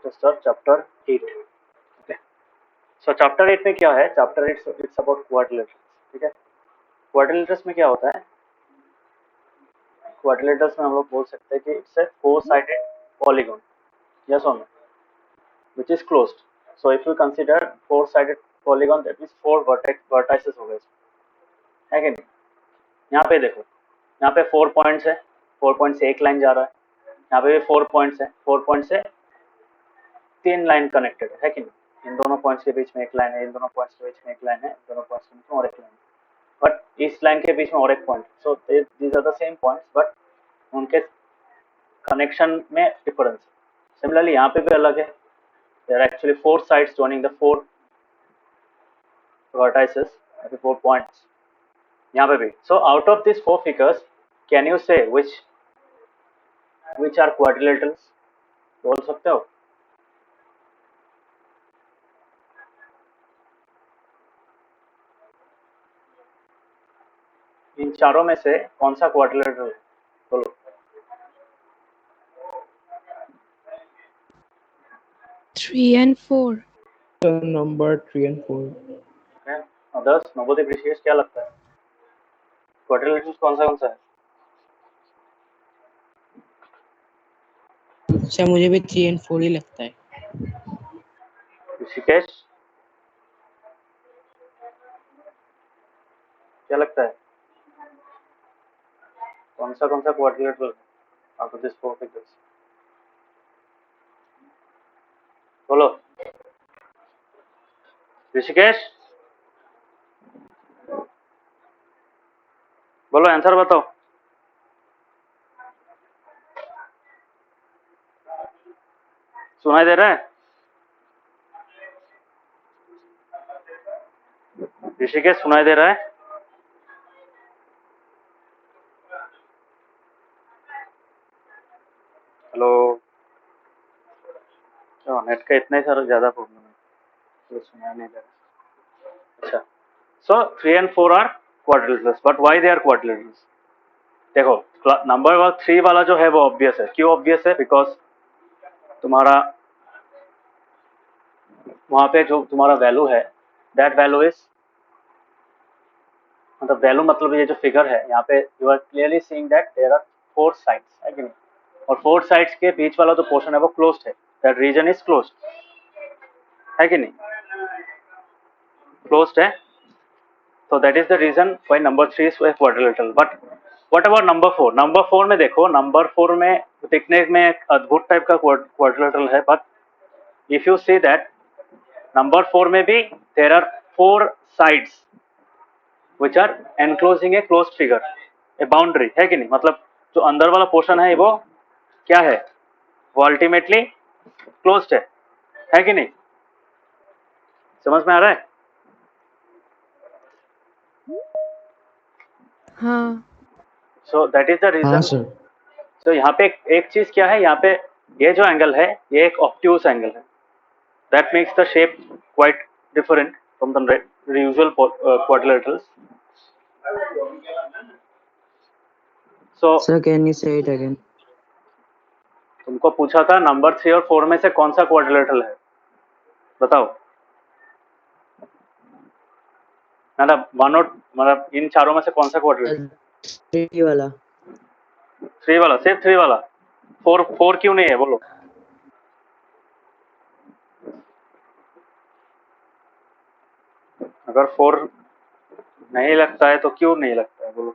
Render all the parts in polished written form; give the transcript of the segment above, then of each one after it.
to start chapter 8. Okay. So chapter 8 में क्या है? Chapter 8 it's about quadrilaterals. ठीक है. Quadrilaterals में क्या होता है? Quadrilaterals में हम लोग बोल सकते हैं कि it's a four-sided polygon. Yes or no? Which is closed. So if you consider four-sided polygon, that means four vertices हो गए. है कि नहीं? यहाँ पे देखो, यहाँ पे 4 पॉइंट्स है, 4 पॉइंट से एक लाइन जा रहा है, यहाँ पे भी 4 पॉइंट्स है, 4 पॉइंट से 3 लाइन कनेक्टेड है कि नहीं? इन दोनों पॉइंट्स के बीच में एक लाइन है, इन दोनों पॉइंट्स के बीच में एक लाइन है, इन दोनों पॉइंट्स के बीच में और एक लाइन है, बट इस लाइन के बीच में और एक point. So these are the same points but उनके कनेक्शन में डिफरेंस है. सिमिलरली यहाँ पे भी अलग है. There are actually 4 sides joining the 4 vertices, 4 points यहाँ पे भी. So out of this 4 figures can you say which are quadrilaterals? बोल सकते हो? इन चारों में से कौन सा क्वाड्रिलेटरल है? बोलो. 3 and 4. Number 3 and 4. Others, Navodaya, Rishikesh, क्या लगता है? क्वाड्रिलेटरल कौन सा है? अच्छा, मुझे भी 3 and 4 ही लगता है. ऋषिकेश क्या लगता है? कौन सा quadrilateral out of this 4 figures? बोलो. ऋषिकेश बोलो, आंसर बताओ. सुनाई दे रहा है? ऋषिकेश सुनाई दे रहा है? हेलो. क्या नेट का इतना ही सारा ज्यादा प्रॉब्लम है, तो सुनाई नहीं दे रहा. अच्छा. So 3 and 4 are quadrilaterals, but why they are quadrilaterals? देखो, नंबर 3 वाला जो है वो ऑब्वियस है. क्यों ऑब्वियस है? बिकॉज तुम्हारा वहां पे जो तुम्हारा वैल्यू है, दैट वैल्यू इज, मतलब वैल्यू मतलब ये जो फिगर है यहाँ पे, you are clearly seeing that there are 4 sides, है कि नहीं? और 4 साइड्स के बीच वाला जो पोर्शन है वो क्लोज्ड है. दैट रीजन इज क्लोज्ड, है कि नहीं? क्लोज्ड है. So that is the reason why number 3 is a quadrilateral. But what about number 4? Number 4 में देखो, number 4 में दिखने में एक अद्भुत टाइप का quadrilateral है, but if you see that number 4 में भी there are 4 sides which are enclosing a closed figure, a boundary, है कि नहीं? मतलब जो अंदर वाला पोर्शन है वो क्या है? वो अल्टीमेटली क्लोज्ड है कि नहीं? समझ में आ रहा है? हाँ. So that is the reason. हाँ सर. तो यहाँ पे एक चीज क्या है, यहाँ पे ये जो एंगल है ये एक ऑब्ट्यूज एंगल है. That makes the shape quite different from the usual quadrilaterals. So, Sir, can you say it again? तुमको पूछा था नंबर 3 और 4 में से कौन सा क्वाड्रिलेटरल है, बताओ. मतलब इन चारों में से कौन सा क्वाड्रिलेटरल? 3 वाला. 3 वाला, सिर्फ 3 वाला. 4 क्यों नहीं है? बोलो. अगर 4 नहीं लगता है तो क्यों नहीं लगता है? बोलो.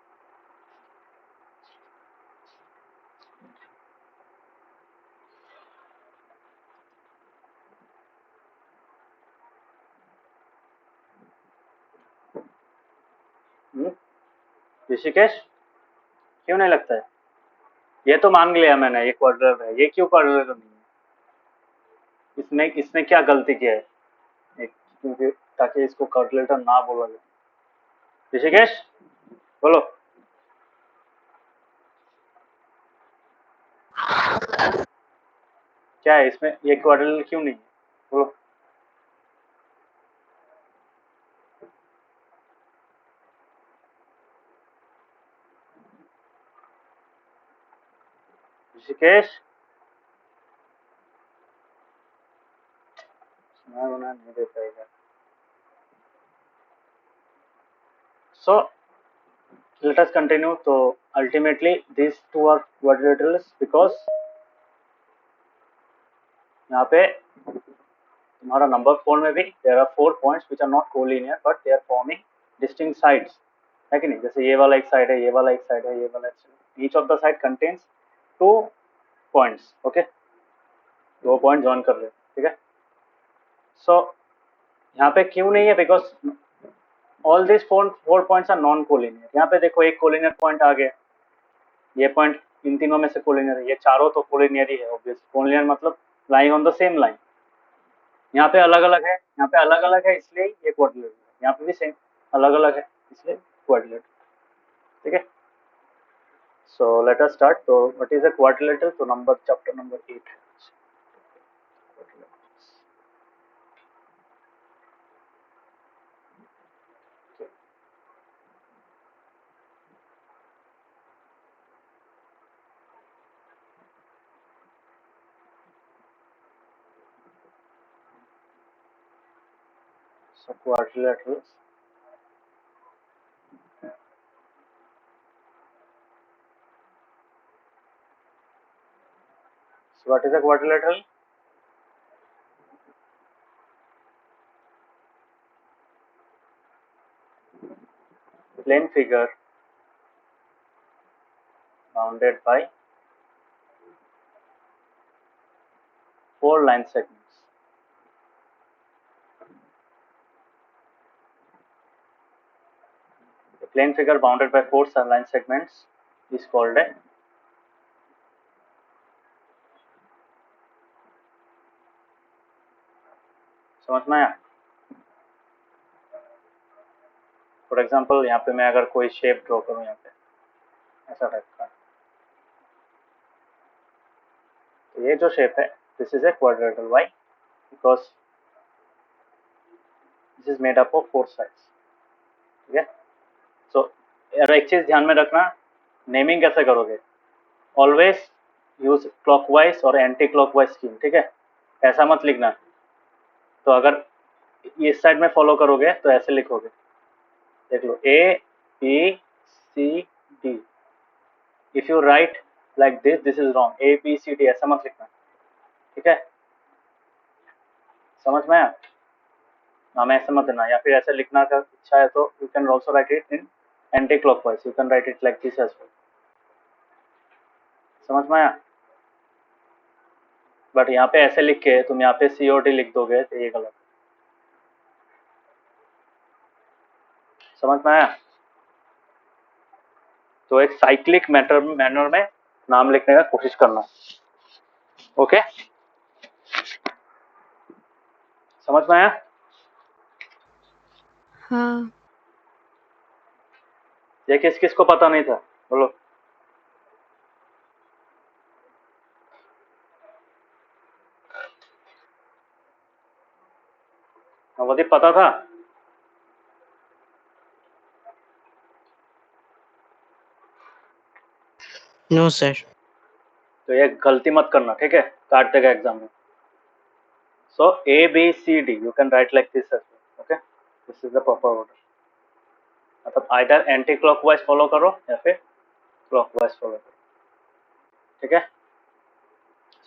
ऋषिकेश क्यों नहीं लगता है? ये तो मान लिया मैंने, ये क्वाड्रिलेटरल है. ये क्यों क्वाड्रिलेटरल नहीं है? इसने क्या गलती किया है? क्योंकि ताकि इसको क्वाड्रिलेटरल ना बोला जाए. ऋषिकेश बोलो. क्या है इसमें? ये क्वाड्रिलेटरल क्यों नहीं है? बोलो. ऋषिकेश मैं बना नहीं दे पाएगा. So let us continue. So ultimately these two are quadrilaterals because यहाँ पे तुम्हारा नंबर 4 में भी there are 4 points which are not collinear but they are forming distinct sides, है कि नहीं. जैसे ये वाला एक साइड है, ये वाला एक साइड है, ये वाला एक side. Each of the side contains 2 points. Okay, 2 point join कर रहे हैं. ठीक है. सो यहाँ पे क्यों नहीं है? Because all this 4 points are non collinear. यहाँ पे देखो एक कोलिनियर पॉइंट आ गया, ये पॉइंट इन तीनों में से कोलिनियर है, ये चारों तो कोलिनियर ही है. ऑब्वियस कोलिनियर मतलब lying on the same line. यहाँ पे अलग अलग है, यहाँ पे अलग अलग है, इसलिए ये क्वाड्रिलेटरल है. यहाँ पे भी सेम अलग अलग है, इसलिए क्वाड्रिलेटरल. ठीक है. सो लेट अस स्टार्ट. तो व्हाट इज अ क्वाड्रिलेटरल? तो number chapter number 8. So quadrilaterals. So what is a quadrilateral? Plane figure bounded by 4 line segments. The plane figure bounded by 4 line segments is called a समझ में आया? For example यहाँ पे मैं अगर कोई shape draw करूँ, यहाँ पे ऐसा टाइप का, तो ये जो शेप है this is a quadrilateral. Why? Because this is made up of 4 sides. ठीक है. सो एक चीज ध्यान में रखना, नेमिंग कैसे करोगे? ऑलवेज यूज क्लॉकवाइज और एंटी क्लॉकवाइज स्कीम. ठीक है. ऐसा मत लिखना. तो अगर इस साइड में फॉलो करोगे तो ऐसे लिखोगे. देख लो, A B C D. If you write like this is wrong. A B C D ऐसा मत लिखना. ठीक है. समझ में आया? नाम ऐसे मत देना. या फिर ऐसे लिखना का इच्छा है तो you can also write it in anti clockwise. You can write it like this as well. समझ में आया? बट यहाँ पे ऐसे लिख के तुम यहाँ पे सी और डी लिख दोगे तो ये गलत. समझ में आया? तो एक साइक्लिक मैनर में नाम लिखने का कोशिश करना. ओके. समझ में आया? हाँ. ये किस किस को पता नहीं था? बोलो. नवदीप पता था? No sir. तो ये गलती मत करना. ठीक है. काट देगा एग्जाम में. So A B C D you can write like this. Okay. This is the proper order. मतलब आइदर एंटी क्लॉकवाइज फॉलो करो या फिर क्लॉकवाइज फॉलो करो. ठीक है.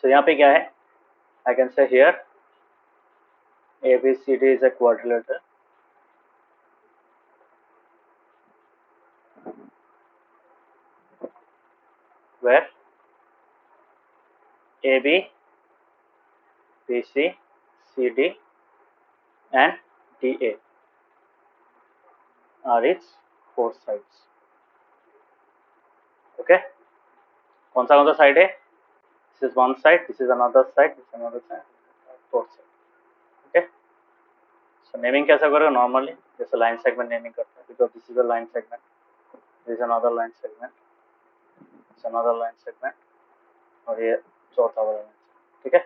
सो यहाँ पे क्या है? I can say here A B C D is a quadrilateral. where AB, BC, CD and DA are its 4 sides. Okay. कौन सा साइड है? This is one side, this is another side, this is another side, 4th side. Okay. So naming कैसे करोगे? Normally जैसे line segment naming करते हैं, because this is a line segment, this is another line segment, this is another line segment और ये चौथा वाला line. ठीक है.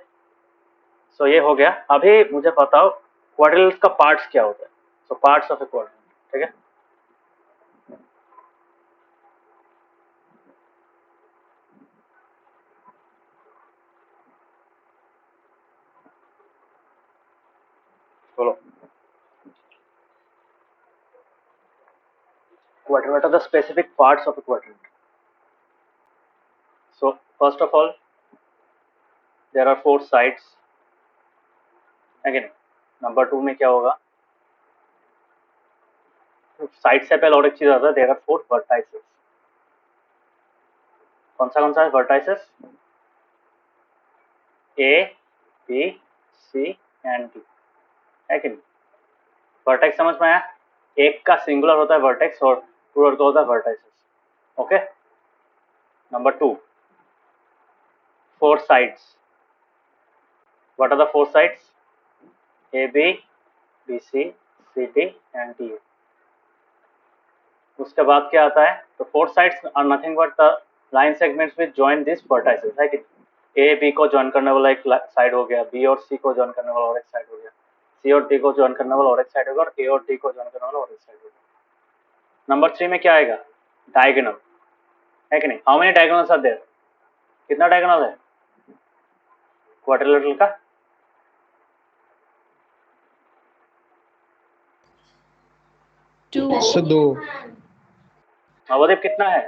सो ये हो गया. अभी मुझे बताओ क्वाड्रिलेटरल का पार्ट्स क्या होता है? सो पार्ट्स ऑफ ए क्वाड्रिलेटरल. ठीक है. बोलो quadrant. What are the specific parts of a quadrant? So first of all, there are 4 sides. Again, number 2 में क्या होगा? साइड से पहले और एक चीज आता है, देयर आर 4 वर्टाइसेस. कौन सा है vertices? A, B, C and D. है कि नहीं? वर्टेक्स समझ में आया? एक का सिंगुलर होता है वर्टेक्स और प्लूरल का होता है vertices. Okay. Number 2, 4 sides. What are the 4 sides? AB, BC, CD and DA. उसके बाद क्या आता है? तो 4 sides are nothing but the line segments which join these vertices. है कि A B को ज्वाइन करने वाला एक साइड हो गया, B और C को ज्वाइन करने वाला और एक साइड हो गया, C और D को ज्वाइन करने वाला और एक साइड होगा और A और D को ज्वाइन करने वाला और एक साइड होगा. नंबर 3 में क्या आएगा? डायगोनल. है कि नहीं? How many diagonals are there? कितना डायगोनल है क्वाड्रिलेटरल का? 2. सर 2. नवोदय कितना है?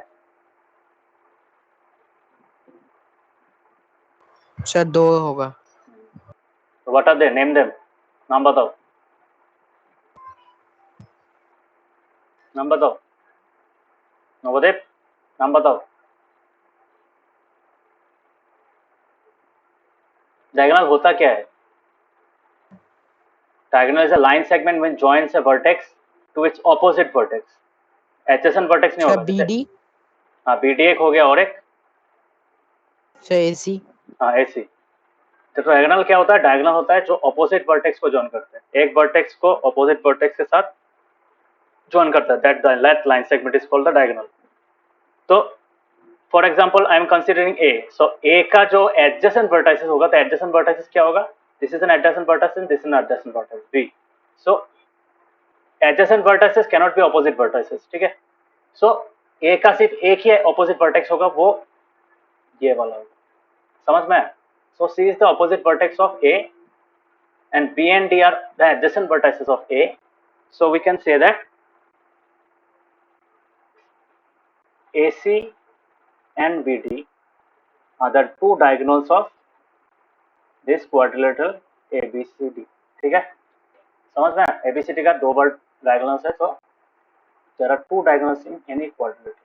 सर 2 होगा. तो what are they? Name them. नाम बताओ. नाम बताओ. नवोदय नाम बताओ. डायगोनल होता क्या है? Diagonal is a line segment which joins a vertex to its opposite vertex. Adjacent vertex नहीं सर होगा. BD. हाँ, BD एक हो गया और एक सर AC. हाँ AC. तो डायगोनल क्या होता है? डायगोनल होता है जो ऑपोजिट वर्टेक्स को ज्वाइन करते हैं. एक वर्टेक्स को ऑपोजिट वर्टेक्स के साथ ज्वाइन करता है. That line segment is called the diagonal. तो for example I am considering A. So A का जो एडजेसेंट वर्टाइसेस होगा, तो एडजेसेंट वर्टाइसेस क्या होगा? This is an adjacent vertices and this is an adjacent vertices B. So adjacent vertices can not be opposite vertices. ठीक है. सो A का सिर्फ एक ही ऑपोजिट वर्टेक्स होगा, वो ये वाला होगा. समझ में? सो C is the opposite vertex of A and B and D are the adjacent vertices of A. So we can say that AC and BD are the 2 diagonals of this quadrilateral ABCD. ठीक है. समझ में? ABCD का 2 diagonals है, so there are 2 diagonals in any quadrilateral.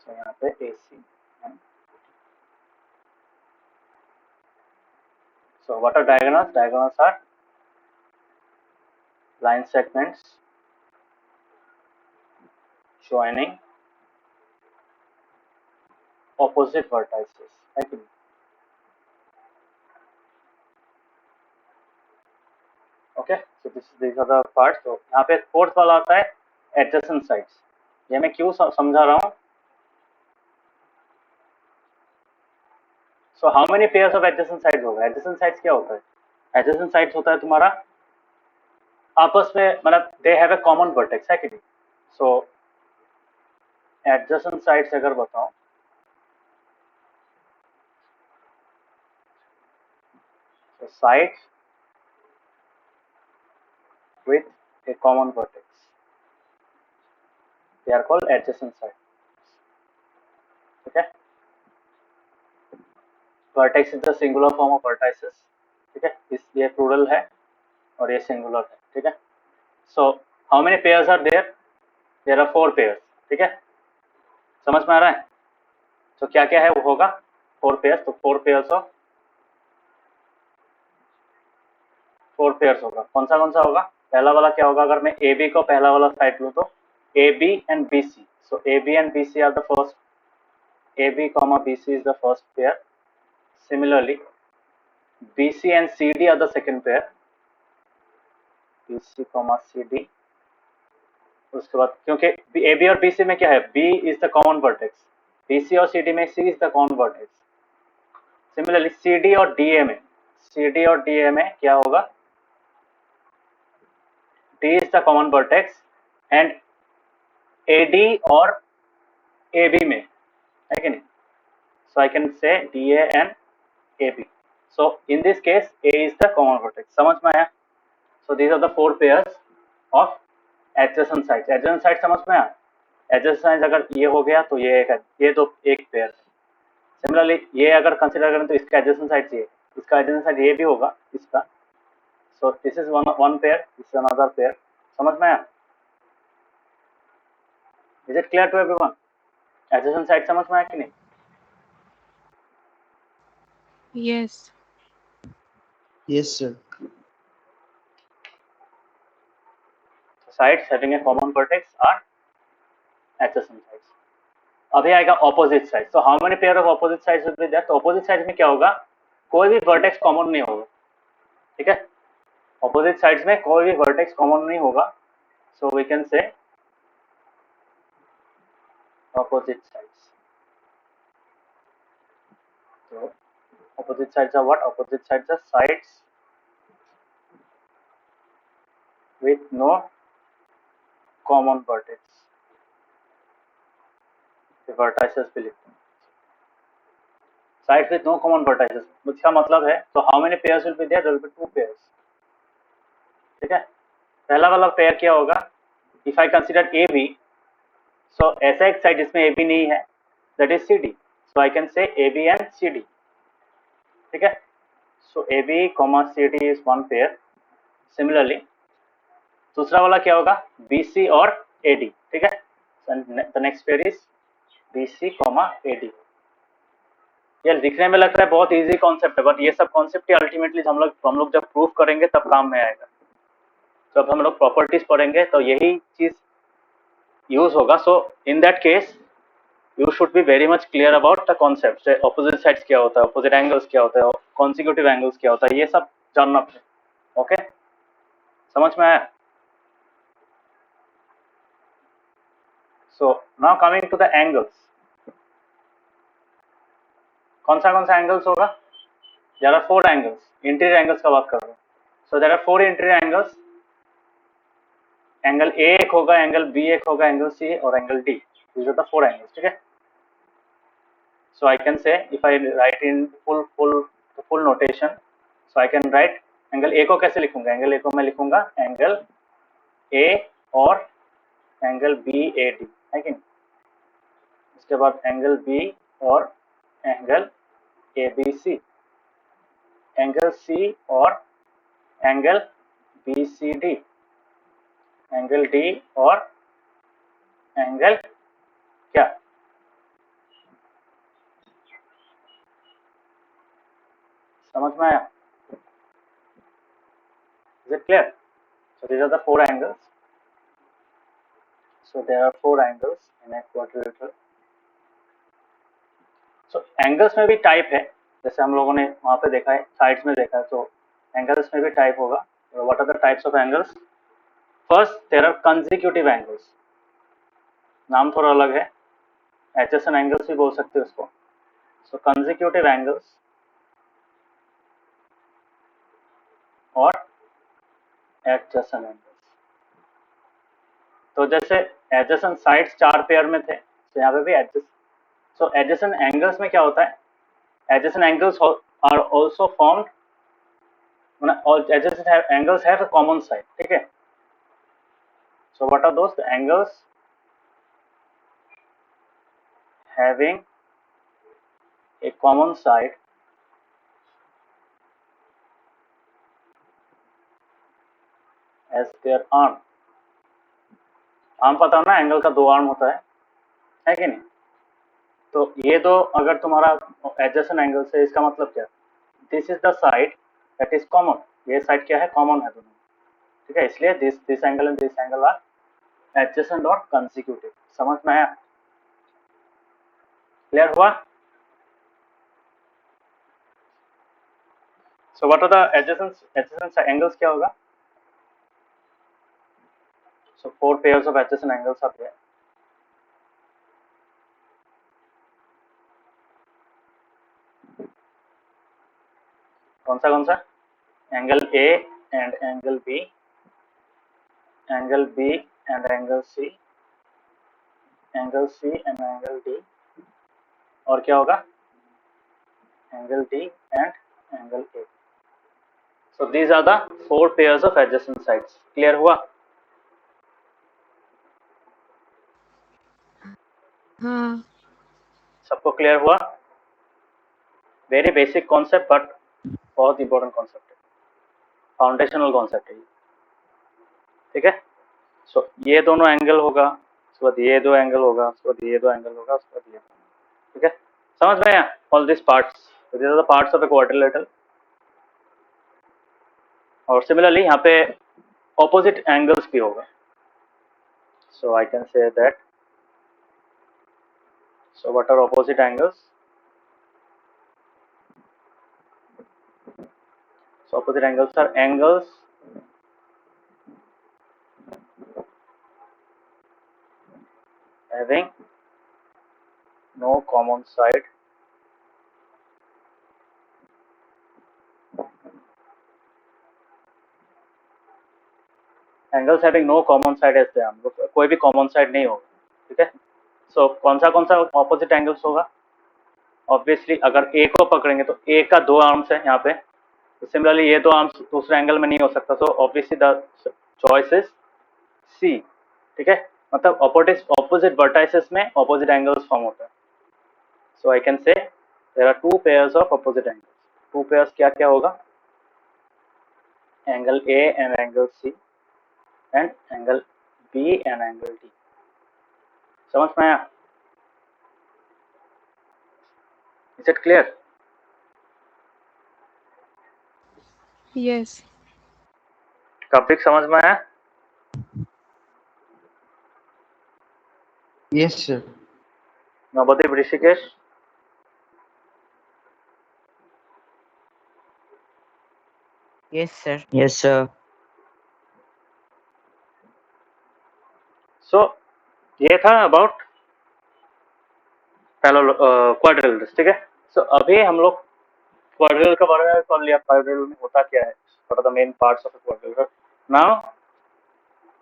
So यहाँ पे AC and so what are diagonals? Diagonals are line segments joining opposite vertices. है कि नहीं? Okay, so these are the parts. तो यहाँ पे फोर्थ वाला आता है adjacent sides. ये मैं क्यों समझा रहा हूँ? So how many pairs of adjacent sides होगा? Adjacent sides क्या होता है? Adjacent sides होता है तुम्हारा आपस में, मतलब they have a common vertex. है कि नहीं? So adjacent sides अगर बताऊं, so sides with a common vertex, they are called adjacent sides. Okay. Vertex is the singular form of vertices. ठीक है. ये प्लूरल है और ये सिंगुलर है. ठीक है. So how many pairs are there? There are 4 pairs. ठीक है. समझ में आ रहा है? तो क्या क्या है वो होगा 4 pairs. तो 4 pairs of 4 pairs होगा. कौन सा होगा? पहला वाला क्या होगा? अगर मैं AB को पहला वाला साइड लूँ तो AB and BC. So AB and BC are the first. AB comma BC is the first pair. Similarly, BC and CD are the second pair. BC comma CD. उसके बाद क्योंकि AB और BC में क्या है? B is the common vertex. BC और CD में C is the common vertex. Similarly, CD और DA में क्या होगा? D is the common vertex and AD और AB में, है कि नहीं? So I can say DA and AB. So in this case, A is the common vertex. समझ में आया? So these are the 4 pairs of adjacent sides. Adjacent side समझ में आया? Adjacent sides अगर ये हो गया तो ये एक पेयर है. Similarly ये अगर कंसिडर करें तो इसका adjacent side ये, इसका adjacent side ये भी होगा इसका. So this is one pair, this is another pair. समझ में आया? Is it clear to everyone? Adjacent side समझ में आया कि नहीं? Yes. Yes, sir. Sides having a common vertex are adjacent sides. अभी आएगा opposite sides. So how many pair of opposite sides will be there? तो opposite sides में क्या होगा? कोई भी vertex common नहीं होगा. ठीक है? Opposite sides में कोई भी vertex common नहीं होगा. So we can say opposite sides. So opposite sides are what? Opposite sides are sides with no common vertex. The vertices भी लिखते हैं. Sides with no common vertices. इसका मतलब है, so how many pairs will be there? There will be 2 pairs. ठीक है? पहला वाला पेयर क्या होगा? If I consider AB, so ऐसा एक साइड जिसमें AB नहीं है, that is CD. So I can say AB and CD. ठीक है? So AB, CD is one pair. Similarly, दूसरा वाला क्या होगा? BC और AD. ठीक है? The next pair is BC, AD. ये दिखने में लगता है बहुत इजी कॉन्सेप्ट है, बट ये सब कॉन्सेप्ट ही अल्टीमेटली हम लोग जब प्रूव करेंगे तब काम में आएगा. जब हम लोग प्रॉपर्टीज पढ़ेंगे तो यही चीज यूज होगा. So in that case you should be very much clear about the concept. Opposite sides क्या होता है, ऑपोजिट एंगल्स क्या होता है, कॉन्सिक्यूटिव एंगल्स क्या होता है, ये सब जानना पड़े. ओके, समझ में आया? So now coming to the angles. कौन सा एंगल्स होगा? There are 4 angles. Interior angles का बात कर रहा हूँ. So there are 4 interior angles. Angle A एक होगा, एंगल बी एक होगा, एंगल सी और angle D. These are the 4 angles. ठीक है? So I can say, if I write in full notation, so I can write angle A को कैसे लिखूंगा? एंगल ए को मैं लिखूंगा एंगल ए और एंगल बी ए डी, है कि नहीं? उसके बाद एंगल बी और angle A B C, angle C और angle B C D, angle D और एंगल क्या? समझ में आया? Is it clear? So these are the 4 angles. So there are 4 angles in a quadrilateral. So angles में भी type है, जैसे हम लोगों ने वहाँ पे देखा है, साइड्स में देखा है. तो एंगल्स में भी टाइप होगा. What are the types of angles? First, there are consecutive angles. नाम थोड़ा अलग है, adjacent angles भी बोल सकते हो उसको. So consecutive angles और adjacent angles. तो जैसे adjacent sides 4 पेयर में थे, तो यहाँ पे भी adjacent. So adjacent angles में क्या होता है? Adjacent angles are also formed. Adjacent angles have a common side. ठीक है? So what are those? The angles having a common side as their arm. Arm पता है ना, एंगल का 2 आर्म होता है कि नहीं? तो ये दो अगर तुम्हारा एडजेसेंट एंगल से, इसका मतलब क्या? This is the side that is common. ये साइड क्या है? कॉमन है दोनों. ठीक है? इसलिए this angle and this angle are adjacent और कंसेक्यूटिव. समझ में आया? क्लियर हुआ? So what are the adjacent angles? क्या होगा? So 4 pairs of adjacent angles are there. कौन सा? Angle A and angle B, angle B and angle C and angle D. और क्या होगा? angle D and angle A. So these are the 4 pairs of adjacent sides. Clear हुआ? हाँ. सबको clear हुआ? Very basic concept but बहुत important concept है, foundational concept है, ठीक है. सो ये दोनों एंगल होगा, उसके बाद ये दो एंगल होगा, उसके बाद ये दो एंगल होगा, उसके बाद ये, ठीक है. समझ में आया? All this parts, this are the parts of a quadrilateral. और सिमिलरली यहाँ पे ऑपोजिट एंगल्स भी होगा. So I can say that, so what are opposite angles? So opposite angles are angles having no common side angles having no common side ऐसे हम लोग कोई भी कॉमन साइड नहीं होगा, ठीक है. सो कौन सा ऑपोजिट एंगल्स होगा? ऑब्वियसली अगर ए को पकड़ेंगे तो ए का 2 आर्म्स है यहाँ पे, तो सिमिलरली ये 2 आर्म्स दूसरे एंगल में नहीं हो सकता. So obviously the choice is C, ठीक है. मतलब ऑपोजिट वर्टाइसेस में ऑपोजिट एंगल्स फॉर्म होता है. So I can say there are 2 pairs of opposite angles. 2 pairs क्या क्या होगा? Angle A and angle C and angle B and angle D. समझ में आया? Is it clear? Yes. Topic समझ में आया? Yes, sir. Navdeep, Rishikesh, Yes, sir. Yes, sir. सो ये था अबाउट क्वाड्रिलस, ठीक है. सो अभी हम लोग क्वाड्रिल का बारे में पढ़ लिया, क्वाड्रिल में होता क्या है, what are the main parts of quadrilateral. Now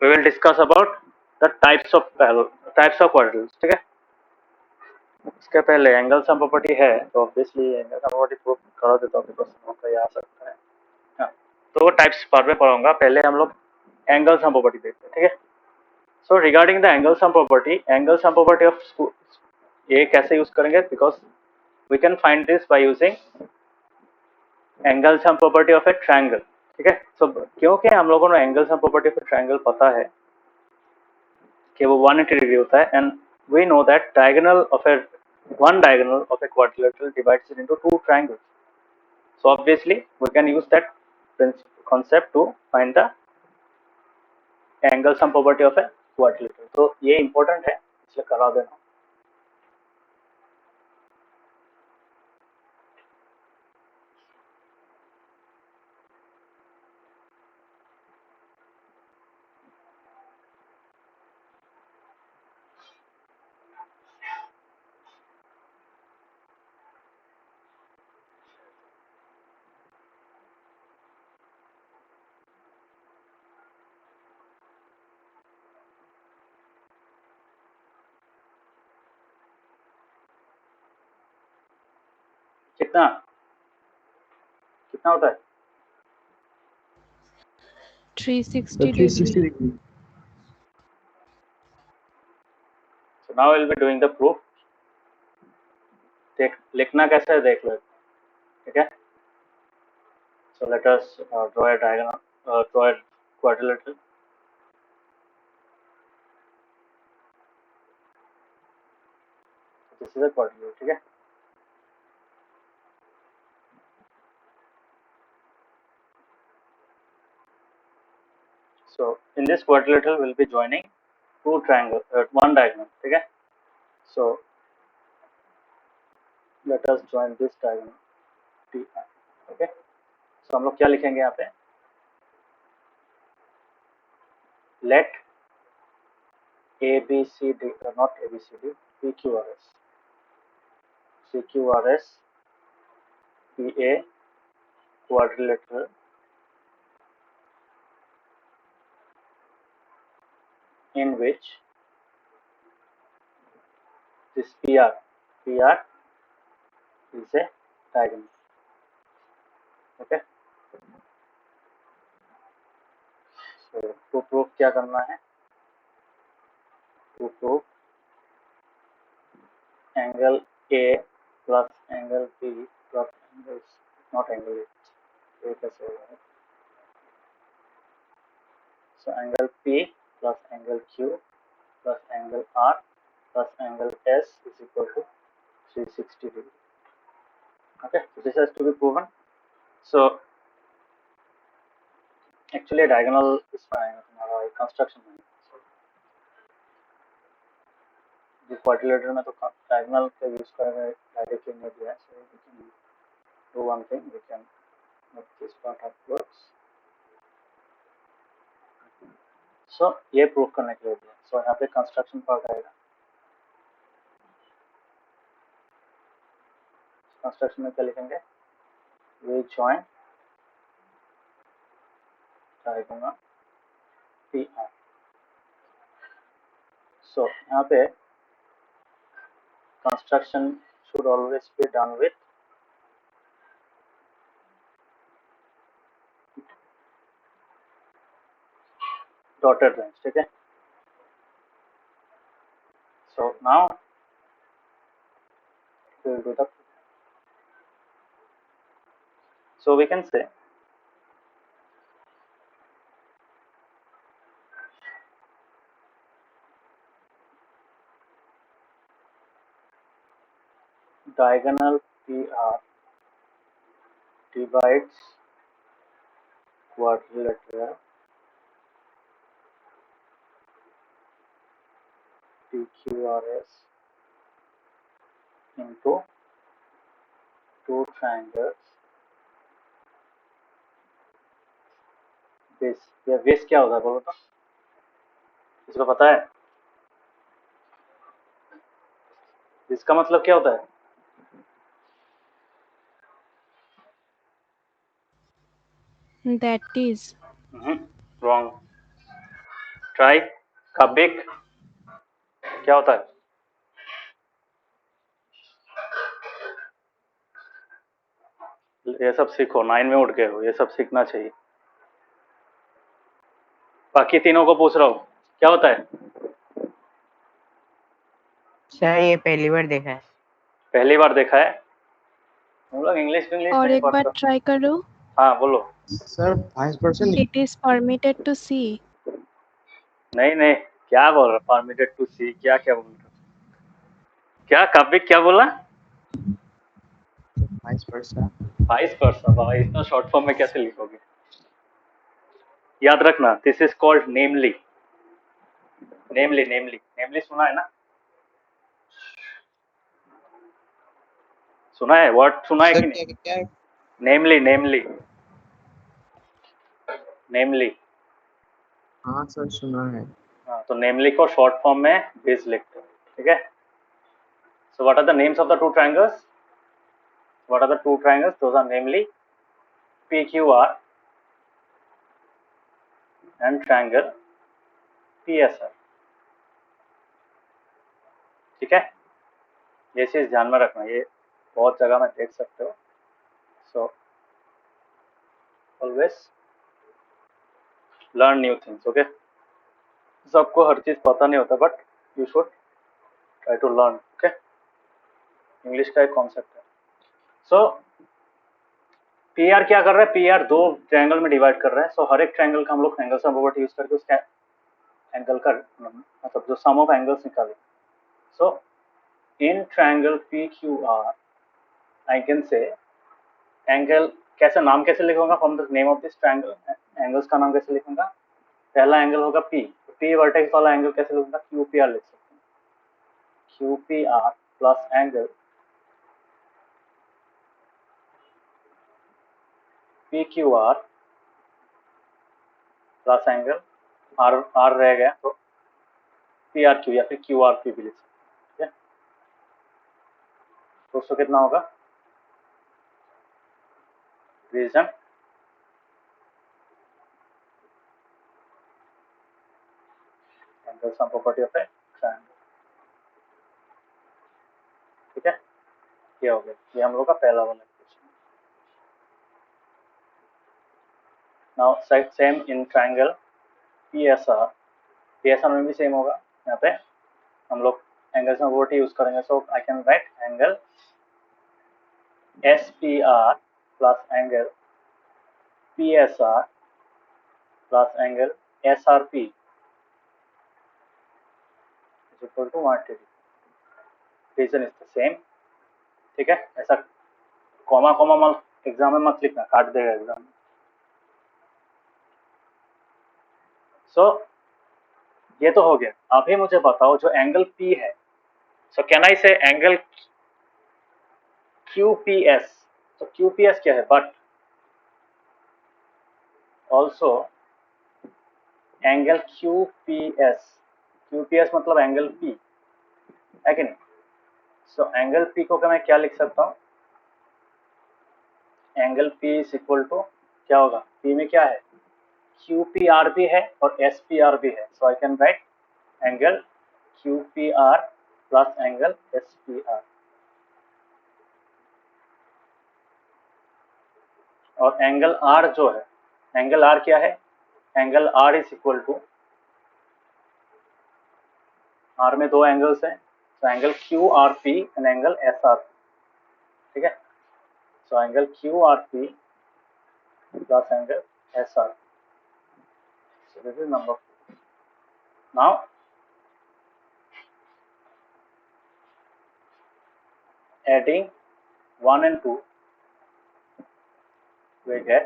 we will discuss about the types of quadrilaterals, ठीक है. इसके पहले एंगल सम प्रॉपर्टी है, तो obviously angle sum property prove करा देता हूँ बिकॉज मौका ये आ सकता है. हाँ, तो वो टाइप्स बाद में पढ़ाऊंगा, पहले हम लोग एंगल सम प्रॉपर्टी देखते हैं, ठीक है. So regarding the angle sum property of ये कैसे यूज करेंगे, because we can find this by using angle sum property of a triangle, ठीक है. सो क्योंकि हम लोगों ने angle sum property of a triangle पता है कि वो 180 डिग्री होता है, and we know that one diagonal of a quadrilateral divides it into 2 triangles. So obviously we can use that concept to find the angle sum property of a quadrilateral. तो ये important है, इसलिए करा देना. कितना कितना होता है? 360 360 degree. degree. So now I will be doing the proof. देख लिखना कैसे है देख लो, ठीक है. So let us draw a diagonal, draw a quadrilateral. This is a quadrilateral, ठीक है. So in this quadrilateral we'll be joining two triangles, one diagonal, ठीक है. So let us join this diagonal Ti, okay. So हम लोग क्या लिखेंगे यहाँ पे? Let ABCD, not ABCD, PQRS, CQRS be a quadrilateral in which this PR is a diagonal. Okay, so to prove क्या करना है, to prove angle A plus angle B plus angle, not angle A कैसे होगा, so angle P plus angle Q plus angle R plus angle S is equal to 360 degree. Okay, so this has to be proven. So actually diagonal is fine, हमारा construction में quadrilateral में तो diagonal का use करेंगे, directly नहीं दिया है, so we can do one thing, we can make this part upwards. So ये प्रूव करने के लिए दिया, so यहाँ पे कंस्ट्रक्शन पार्ट आएगा. कंस्ट्रक्शन में क्या लिखेंगे, we join diagonal PR. So यहाँ पे construction should always be done with dotted lines. ठीक है, so now we will do the, so we can say diagonal PR divides quadrilateral PQRS into two triangles base. ये base क्या होगा बोलो तो, इसको पता है, इसका मतलब क्या होता है, That is. रॉन्ग, ट्राई कबिक क्या होता है, ये सब सीखो, 9 में उठ गए हो, ये सब सीखना चाहिए. बाकी तीनों को पूछ रहा हूँ क्या होता है, सर ये पहली बार देखा है. पहली बार देखा है, हम लोग इंग्लिश और नहीं एक बार पढ़ते. ट्राई करो. हाँ बोलो. Sir 5% It is permitted to see. नहीं नहीं, क्या बोल रहा, परमिटेड टू सी, क्या क्या बोल रहा, क्या कबिक क्या बोला, 5%. 22%. भाई इतना शॉर्ट फॉर्म में कैसे लिखोगे, याद रखना, दिस इज कॉल्ड नेमली. नेमली नेमली नेमली सुना है ना, सुना है, वर्ड सुना है कि सर नहीं, क्या क्या नेमली नेमली नेमली. हाँ सर सुना है. हाँ, तो नेमली को शॉर्ट फॉर्म में बेस लिखते हैं. ठीक है, so what are the names of the two triangles, what are the two triangles, those are namely PQR and triangle PSR. ठीक है, ये चीज ध्यान में रखना, ये बहुत जगह में देख सकते हो. So always learn new things. Okay, सबको हर चीज पता नहीं होता, but you should try to learn. Okay, English का एक कॉन्सेप्ट है. सो पीआर क्या कर रहा है, पीआर दो ट्रायंगल में डिवाइड कर रहा है. सो हर एक ट्रायंगल का हम लोग एंगल सम प्रॉपर्टी यूज करके उसका एंगल का मतलब जो सम ऑफ एंगल्स निकाले. So in triangle PQR I can say angle, कैसे नाम कैसे लिखूंगा, from the name of this triangle, angles का नाम कैसे लिखूंगा, पहला एंगल होगा P, P वर्टेक्स वाला एंगल कैसे लिखूंगा, QPR लिख सकते हैं, QPR plus angle PQR plus angle R रह गया तो PRQ या फिर QRQ भी लिख सकते हैं. दोस्तों कितना होगा, reason angle sum property of a triangle. ठीक है, ये हो गया, ये हम लोग का पहला वाला. Now same in triangle PSR में भी सेम होगा। यहाँ पे हम लोग एंगल्स में वर्ड यूज करेंगे, so I can write angle SPR plus angle PSR plus angle SRP is equal to 180। Reason is the same. ठीक है, ऐसा कॉमा कॉमा मत एग्जाम में मत लिखना, काट देगा एग्जाम में। सो ये तो हो गया। अभी मुझे बताओ जो एंगल P है, सो कैन आई से एंगल QPS। तो QPS क्या है? बट ऑल्सो एंगल QPS मतलब एंगल P है कि नहीं? सो एंगल P को मैं क्या लिख सकता हूँ? Angle P is equal to क्या होगा? P में क्या है? QPR भी है और SPR भी है, so I can write angle QPR plus angle SPR। और एंगल R जो है, एंगल R क्या है? Angle R is equal to, R में दो एंगल्स हैं, तो angle QRP and angle SRP। ठीक है, so angle QRP plus angle SRP। So this is number 4. Now adding 1 and 2 we get,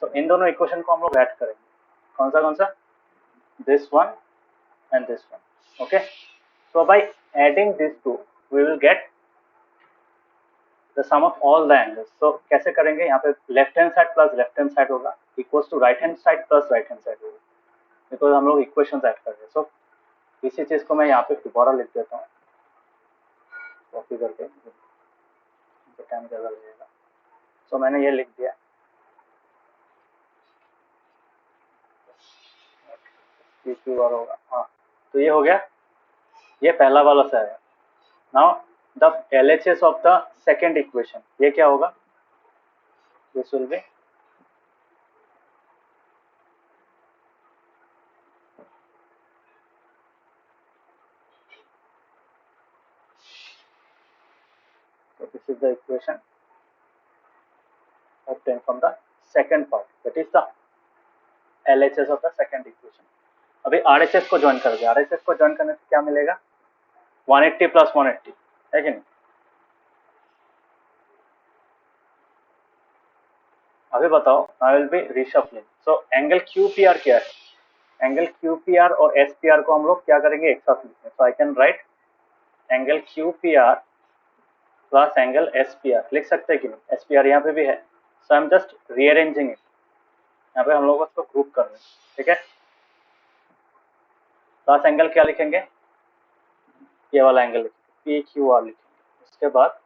so इन दोनों इक्वेशन को हम लोग ऐड करेंगे। कौन सा? This one and this one. Okay, so by adding these two we will get the sum of all the angles. So कैसे करेंगे? यहाँ पे left hand side plus left hand side होगा equals to right hand side plus right hand side होगा, because हम लोग equation add कर रहे हैं। सो इसी चीज को मैं यहाँ पे दोबारा लिख देता हूँ कॉपी करके, तो टाइम ज़्यादा लगेगा। सो मैंने ये लिख दिया, PQR होगा। हाँ, तो ये हो गया, ये पहला वाला से आया। Now the LHS of the second equation, ये क्या होगा? This will B so this is the equation obtained from the second part, that is the LHS of the second equation। अभी RHS को ज्वाइन कर दिया। RHS को join करने से क्या मिलेगा? 180 प्लस 180 है कि नहीं? अभी बताओ, आई will B reshuffling. So angle QPR क्या है? एंगल QPR और SPR को हम लोग क्या करेंगे? एक साथ लिखते हैं। So I can write angle QPR plus angle SPR लिख सकते हैं कि नहीं? SPR यहाँ पे भी है, so I am just rearranging it. यहाँ पे हम लोग उसको ग्रुप कर रहे हैं। ठीक है, प्लस एंगल क्या लिखेंगे? ये वाला एंगल PQR लिखेंगे। उसके बाद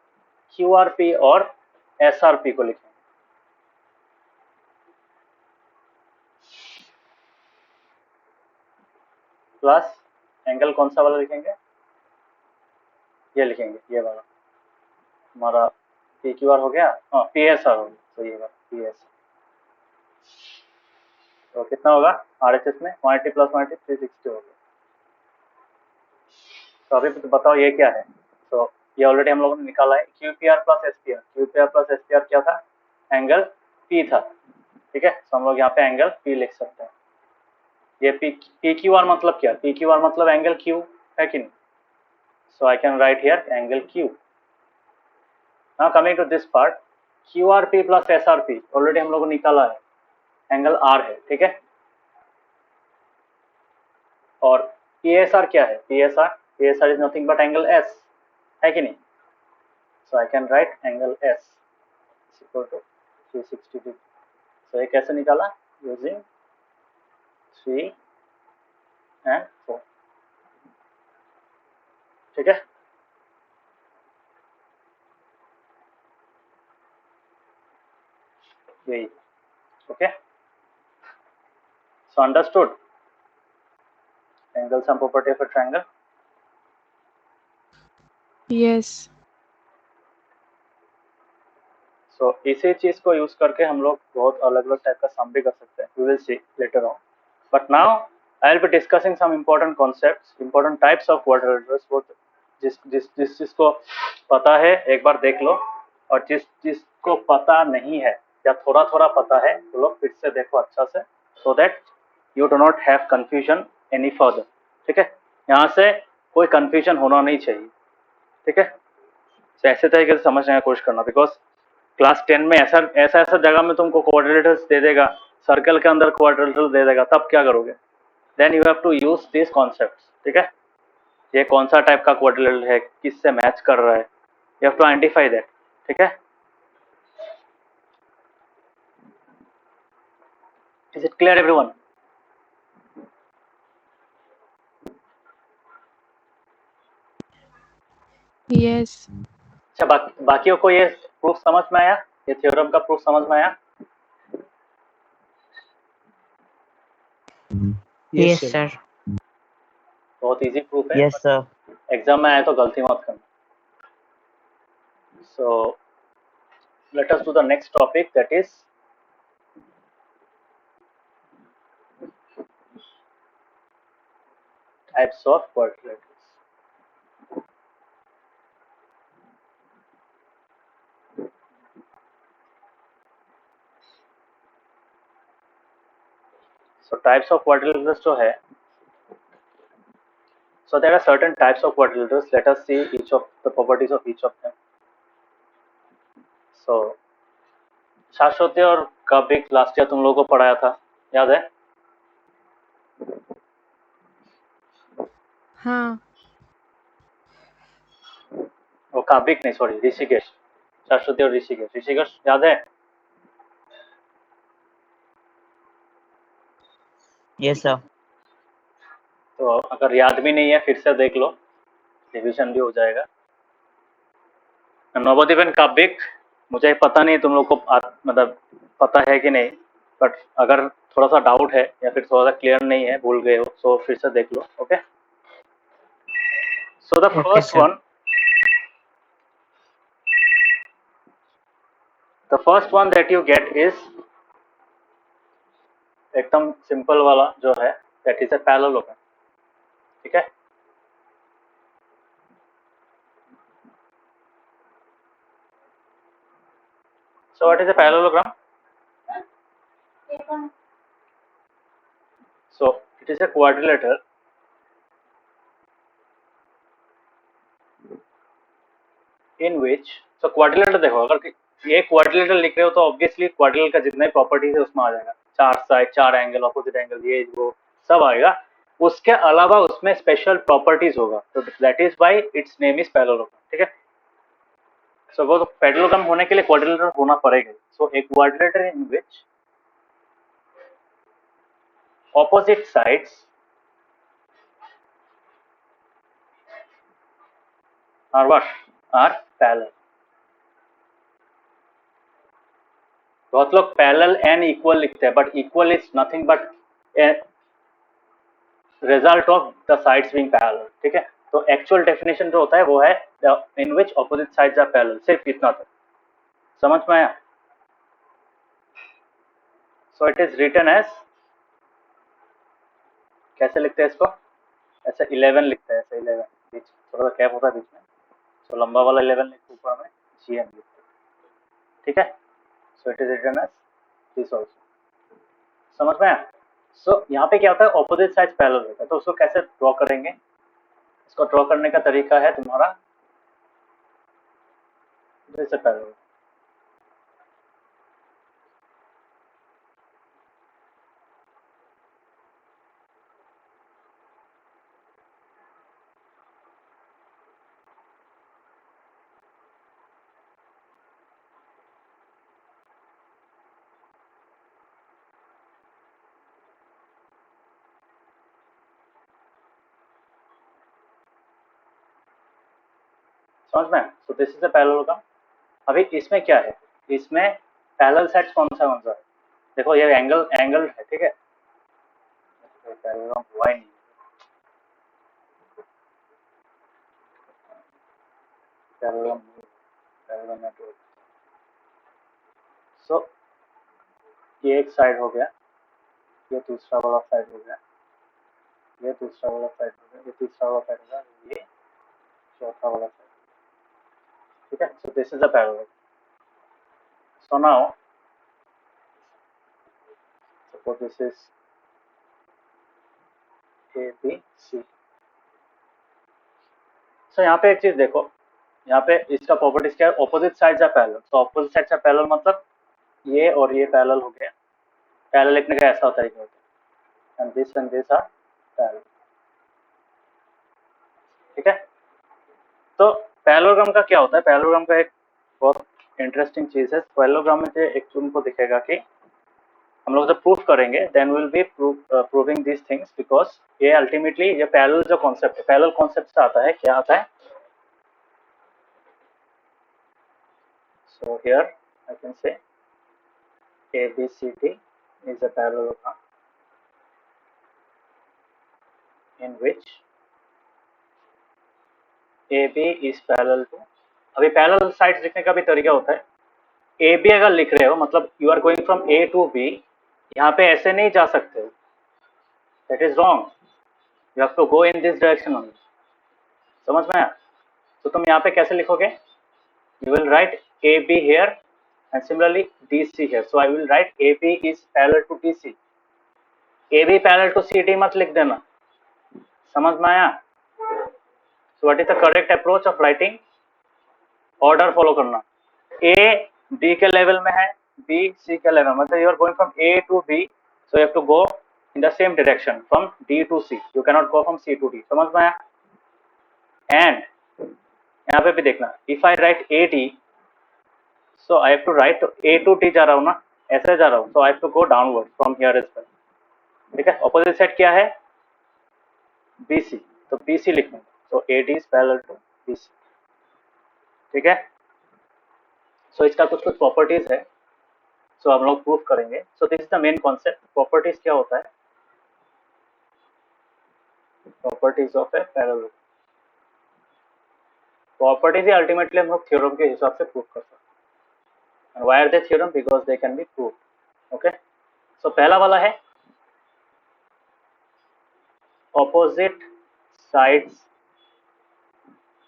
QRP और SRP को लिखेंगे। प्लस एंगल कौन सा वाला लिखेंगे? ये लिखेंगे, ये वाला हमारा PQR हो गया। हाँ, PSR हो गया, तो ये वाला PSR। तो कितना होगा RHS में? 180 प्लस 180 360 हो गया। तो अभी तो बताओ ये क्या है? तो ये ऑलरेडी हम लोगों ने निकाला है, QPR plus SPR। QPR plus SPR क्या था? एंगल P था। ठीक है, तो हम लोग यहाँ पे एंगल P लिख सकते हैं। ये PQR मतलब क्या? PQR मतलब एंगल Q है कि नहीं? So I can write here angle Q। Now coming to this part, QRP plus SRP already हम लोगों ने निकाला है, एंगल R है। ठीक है, और PSR क्या है? PSR is nothing but angle S है कि नहीं? So I can write angle S equal to 360 degree. So ये कैसे निकाला? Using 3 and 4। ठीक है, यही। Okay, so understood angle sum property of a triangle. Yes. So इसी चीज को यूज करके हम लोग बहुत अलग अलग टाइप का सम भी कर सकते हैं. We will see later on. But now I will be discussing some important concepts, important types of quadrilaterals. वो जिस चीज को पता है एक बार देख लो, और जिसको पता नहीं है या थोड़ा थोड़ा पता है वो लोग फिर से देखो अच्छा से, so that you do not have confusion any further. ठीक है, यहाँ से कोई कंफ्यूजन होना नहीं चाहिए. ठीक है, तो ऐसे तरीके से समझने की कोशिश करना, बिकॉज क्लास 10 में ऐसा ऐसा ऐसा जगह में तुमको क्वाड्रिलेटरल्स दे देगा, सर्कल के अंदर क्वाड्रिलेटरल दे देगा, तब क्या करोगे? Then you have to use this concept. ठीक है, ये कौन सा टाइप का क्वाड्रिलेटरल है, किससे मैच कर रहा है, you have to identify that. ठीक है, is it clear everyone? Yes. अच्छा, बाकियों को ये प्रूफ समझ में आया? ये थ्योरम का प्रूफ समझ में आया? Yes, sir. बहुत इजी प्रूफ है. Yes, sir. एग्जाम में आए तो गलती मत करना. सो let us do the next topic, that is types of quadrilaterals. So types of quadrilaterals जो है, so there are certain types of quadrilaterals. Let us see each of the properties of each of them. So शाश्वती और काबिक last year तुम लोगों को पढ़ाया था, याद है? हाँ. वो काबिक नहीं, सॉरी, ऋषिकेश. शाश्वती और ऋषिकेश याद है? Yes, sir. तो अगर याद भी नहीं है फिर से देख लो, रिविजन भी हो जाएगा. नवोदीपन काबिक मुझे पता नहीं तुम लोग को मतलब पता है कि नहीं, बट अगर थोड़ा सा डाउट है या फिर थोड़ा सा क्लियर नहीं है, भूल गए हो, तो फिर से देख लो. Okay, so the Okay, first sir. One, the first one that you get is एकदम सिंपल वाला जो है, that is a parallelogram. ठीक है, so what is a parallelogram? So it is a quadrilateral in which, so quadrilateral देखो, अगर ये quadrilateral लिख रहे हो तो ऑब्वियसली क्वाड्रिलेटरल का जितना भी प्रॉपर्टीज है उसमें आ जाएगा. चार साइड, चार एंगल, ऑपोजिट एंगल, ये वो सब आएगा. उसके अलावा उसमें स्पेशल प्रॉपर्टीज होगा, तो that is why it's name is parallelogram. ठीक है, सो वो तो पैरेललोग्राम होने के लिए क्वाड्रिलेटरल होना पड़ेगा. सो एक quadrilateral in which opposite sides are what? Are parallel. बहुत लोग पैरेलल एंड इक्वल लिखते हैं, but equal is nothing but result of the sides being parallel. ठीक है, तो एक्चुअल डेफिनेशन जो होता है वो है in which opposite sides are parallel. सिर्फ इतना तक समझ में आया? So it is written as, कैसे लिखते हैं इसको? ऐसे 11 लिखते हैं, ऐसे 11 बीच थोड़ा सा कैप होता है बीच में, तो लंबा वाला 11 लिखते ऊपर में GM लिखते हैं. ठीक है, so it is written as this also. समझ में आया? सो यहाँ पे क्या होता है, ऑपोजिट साइड पैरेलल होता है, तो उसको कैसे ड्रॉ करेंगे? इसको ड्रॉ करने का तरीका है तुम्हारा जैसे पैरेलल. समझ में? सो दिस इज अ पैरेललोग्राम. अभी इसमें क्या है, इसमें पैरेलल साइड्स कौन सा है? देखो ये एंगल है. ठीक है, पैरेललोग्राम हुआ ही नहीं. Parallelogram network. सो ये एक साइड हो गया, ये दूसरा वाला साइड हो गया, ये दूसरा वाला साइड हो गया, ये तीसरा वाला साइड हो गया, ये चौथा वाला साइड। ठीक है, so this is a parallel. So now suppose this is A B C. So यहाँ पे एक चीज देखो, यहाँ पे इसका प्रॉपर्टीज क्या है, ऑपोजिट साइड्स आर पैरेलल। तो ऑपोजिट साइड्स आर पैरेलल मतलब ये और ये पैरेलल हो गया। पैरेलल लिखने का ऐसा तरीका होता है, एंड दिस आर पैरेलल। ठीक है, तो पैरेललोग्राम का क्या होता है, पैरेललोग्राम का एक बहुत इंटरेस्टिंग चीज है। पैरेललोग्राम में एक तुमको दिखेगा कि हम लोग जब प्रूफ करेंगे then will be proving this things, because ये अल्टीमेटली ये पैरेलल जो कॉन्सेप्ट है, पैरेलल कॉन्सेप्ट से आता है। क्या आता है? So here I can say ABCD is a parallelogram in which AB is parallel to, अभी पैरेलल साइड्स लिखने का भी तरीका होता है। AB अगर लिख रहे हो मतलब you are going from A to B, यहाँ पे ऐसे नहीं जा सकते, that is wrong, you have to go in this direction only. समझ में आया? तो तुम यहाँ पे कैसे लिखोगे? You will write AB here and similarly DC here, so I will write AB is parallel to DC। AB parallel to CD मत लिख देना, समझ में आया? So what is the correct approach of writing? Order follow करना, A D के level में है, B C के लेवल, मतलब you are going from A to B, so you have to go in the same direction from D to C, you cannot go from C to D। समझ में आया? And यहाँ पे भी देखना, if I write AD, so I have to write A to D जा रहा हूँ ना, ऐसे जा रहा हूँ, so I have to go downward from here as well। ठीक है, opposite side क्या है? BC, तो BC लिखना, so AD is parallel to BC। ठीक है, सो इसका कुछ कुछ प्रॉपर्टीज है, सो हम लोग प्रूफ करेंगे। सो this is the main concept. Properties क्या होता है? Properties of A parallel. Properties ultimately हम लोग थ्योरम के हिसाब से प्रूफ कर सकते हैं। And why are they theorem? Because they can be proved. Okay, so पहला वाला है opposite sides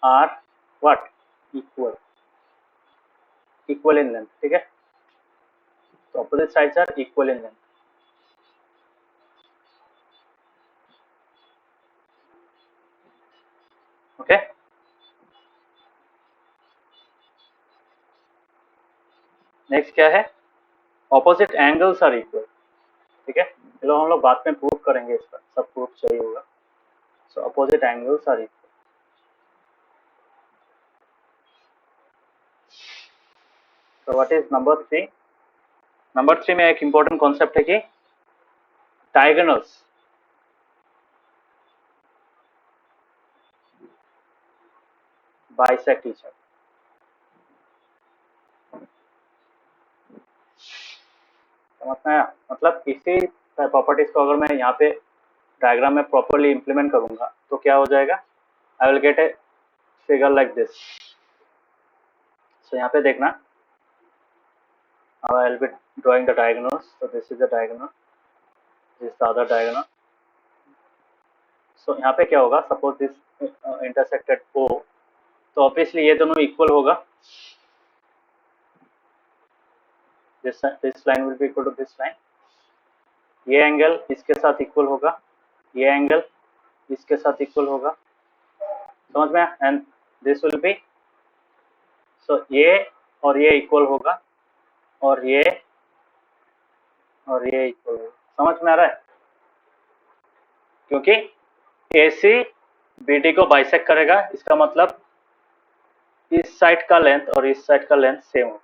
are what? Equal, equal in length. ठीक है, तो opposite sides are equal in length. Okay, next क्या है? Opposite angles are equal. ठीक है, चलो हम लोग बाद में प्रूफ करेंगे, इसका सब प्रूफ चाहिए होगा। So opposite angles are equal. So what is number 3? Number 3 में एक इंपॉर्टेंट कॉन्सेप्ट है कि डायगोनल्स बाइसेक्ट ईच अदर। समझ में आया? मतलब इसी प्रॉपर्टीज को अगर मैं यहाँ पे डायग्राम में प्रॉपरली इंप्लीमेंट करूंगा तो क्या हो जाएगा? I will get a figure like this. So यहाँ पे देखना, now I will be drawing the diagonals. So this is the diagonal, this is the other diagonal. So यहाँ पे क्या होगा? Suppose this intersected O, तो obviously ये दोनों equal होगा। This line will be equal to this line। ये angle इसके साथ इक्वल होगा, ये एंगल इसके साथ इक्वल होगा। समझ में? एंड दिस विल बी, सो ये और ये इक्वल होगा, और ये इक्वल होगा। समझ में आ रहा है? क्योंकि AC BD को बाइसेक्ट करेगा, इसका मतलब इस साइड का लेंथ और इस साइड का लेंथ सेम होगा।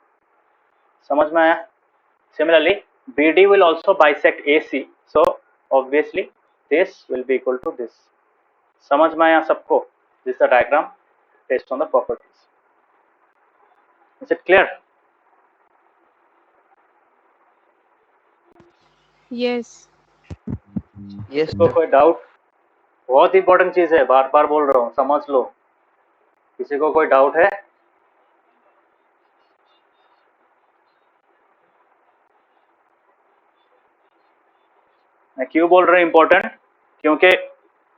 समझ में आया? Similarly BD will also bisect AC, so obviously this will be equal to this। समझ में आया सबको? This is the diagram based on the properties। Is it clear? Yes. Yes, तो कोई डाउट? बहुत इंपॉर्टेंट चीज है, बार बार बोल रहा हूँ, समझ लो। किसी को कोई डाउट है? मैं क्यों बोल रहा हूँ इम्पोर्टेंट, क्योंकि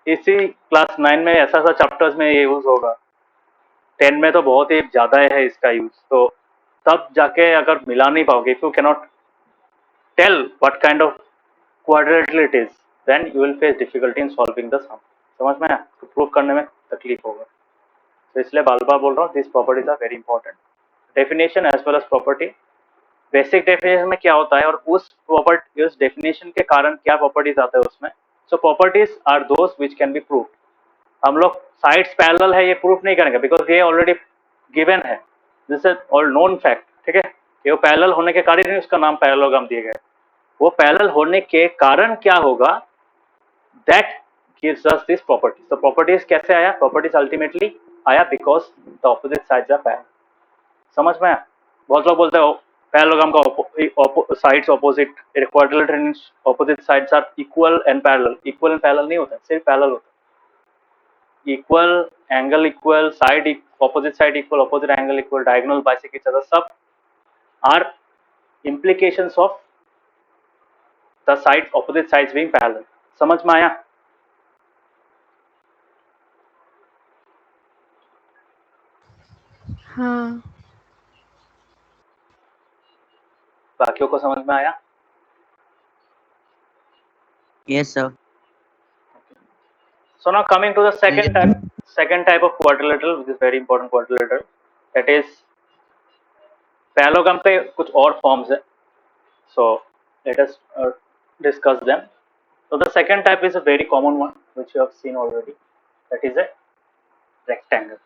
इसी क्लास 9 में ऐसा ऐसा चैप्टर्स में ये यूज होगा, 10 में तो बहुत ही ज़्यादा है इसका यूज, तो तब जाके अगर मिला नहीं पाओगे, if you cannot tell what kind of quadrilateral it is, then you will face difficulty in solving the sum. समझ में आया? तो प्रूव करने में तकलीफ होगा, तो इसलिए बार बार बोल रहा हूँ, this properties are very important. Definition as well as property. Basic definition में क्या होता है और उस प्रॉपर्टी, उस डेफिनेशन के कारण क्या प्रॉपर्टीज आते हैं उसमें। So properties are those which can be prove. हम लोग साइड्स पैरेलल है ये प्रूफ नहीं करेंगे, बिकॉज ये ऑलरेडी गिवन है, this is all known fact. ठीक है, ये पैरेलल होने के कारण ही उसका नाम पैरेललोग्राम दिए गए। वो पैरेलल होने के कारण क्या होगा, that gives us this property. तो प्रॉपर्टीज कैसे आया, प्रॉपर्टीज अल्टीमेटली आया because the opposite sides are parallel. समझ में आया? बहुत लोग बोलते हो पैरेललोग्राम का sides opposite, quadrilateral opposite sides are equal and parallel. Equal and parallel नहीं होता, सिर्फ पैरेलल होता है। Equal, angle equal, side opposite side equal, opposite angle equal, diagonal bisect each other, सब are implications of the sides, opposite sides being parallel. समझ में आया? हाँ। बाकियों को समझ में आया? Yes, sir. So now coming to the second Yes. type of quadrilateral, which is very important quadrilateral, that is parallelogram के कुछ और forms है. So let us discuss them. So the second type is a very common one which you have seen already, that is a rectangle.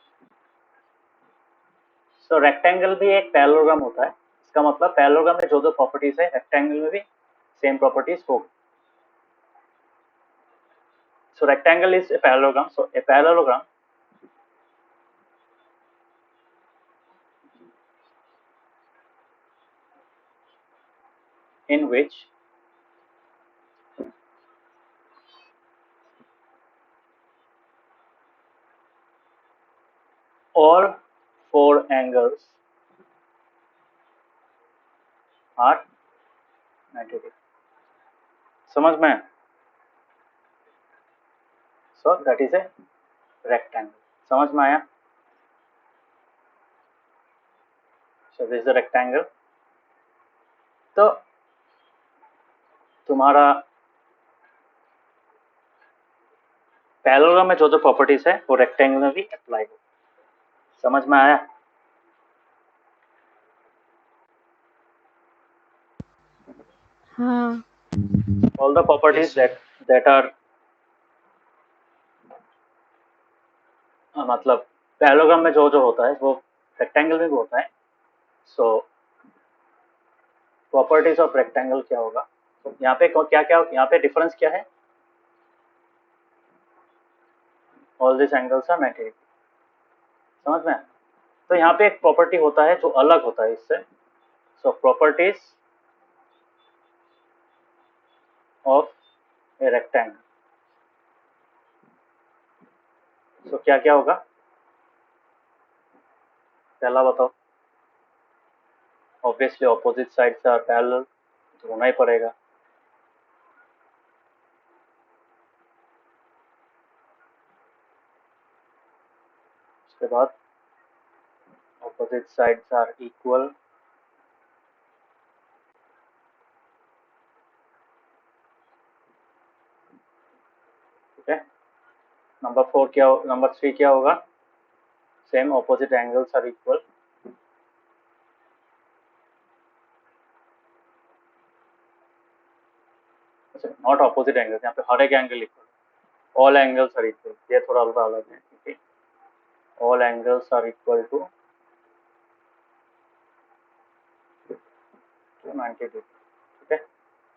So rectangle भी एक parallelogram होता है। इसका मतलब parallelogram में जो जो properties है rectangle में भी same properties होगी। So rectangle is a parallelogram. So a parallelogram in which all four angles are 90 degree. समझ में? So that is a rectangle. समझ में आया? So this is a rectangle. तो तुम्हारा पैरेललोग्राम में जो जो प्रॉपर्टीज है वो रेक्टेंगल में भी अप्लाई हो। समझ में आया? हाँ। All the properties that are मतलब पैरेललोग्राम में जो जो होता है वो रेक्टेंगल में भी होता है। सो प्रॉपर्टीज ऑफ रेक्टेंगल क्या होगा, तो यहाँ पे क्या क्या, यहाँ पे डिफरेंस क्या है, all this angles are 90 degree. समझ में? तो यहाँ पे एक प्रॉपर्टी होता है जो अलग होता है इससे। So properties of a rectangle. So क्या क्या होगा, पहला बताओ। Obviously opposite sides are parallel, तो होना ही पड़ेगा। उसके बाद ऑपोजिट साइड्स आर इक्वल, ठीक है। नंबर 3 क्या होगा, same opposite angles are equal. Not opposite angles, यहाँ पे हर एक angle equal, all angles are equal, ये थोड़ा अलग है, ठीक है। All angles are equal to 90 degree, ठीक है।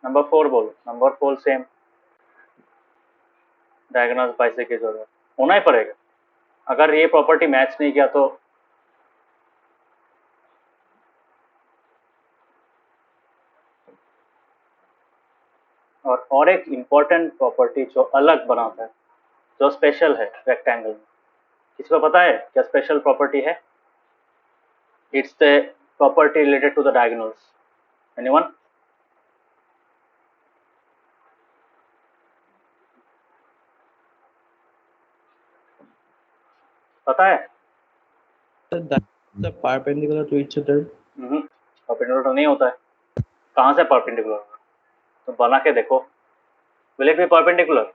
नंबर 4 बोलो। नंबर 4 सेम, डायगोनल बाइसेक्ट की जरूरत होना ही पड़ेगा। अगर ये प्रॉपर्टी मैच नहीं किया तो और एक इम्पॉर्टेंट प्रॉपर्टी जो अलग बनाता है, जो स्पेशल है रेक्टेंगल में, किसको पता है क्या स्पेशल प्रॉपर्टी है? It's the property related to the diagonals. Anyone? पता है? The perpendicular to each other. Perpendicular तो नहीं होता है. कहाँ से परपेंडिकुलर होगा? तो बना के देखो. Will it be perpendicular?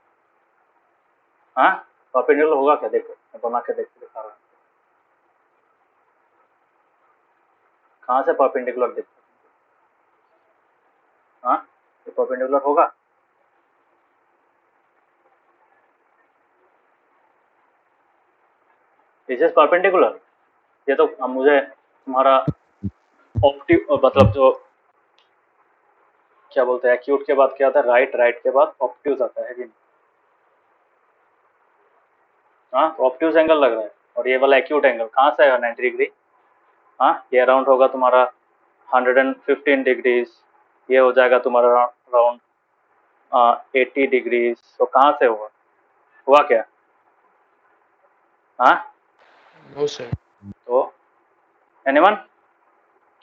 हाँ, परपेंडिकुलर होगा क्या? देखो, मैं बना के दिखा रहा हूँ. कहाँ से परपेंडिकुलर देखो? हाँ, ये परपेंडिकुलर होगा? Is is perpendicular? ये तो अब मुझे तुम्हारा मतलब जो क्या बोलते हैं, एक्यूट के बाद क्या आता है? राइट के बाद ऑब्ट्यूज आता है कि नहीं? हाँ, तो ऑब्ट्यूज एंगल लग रहा है, और ये वाला एक्यूट एंगल कहाँ से आएगा? 90 डिग्री. हाँ, ये अराउंड होगा तुम्हारा 115 डिग्रीज. ये हो जाएगा तुम्हारा अराउंड 80 डिग्रीज. तो कहाँ से हुआ? हुआ क्या? हाँ, No, sir. तो एनीवन,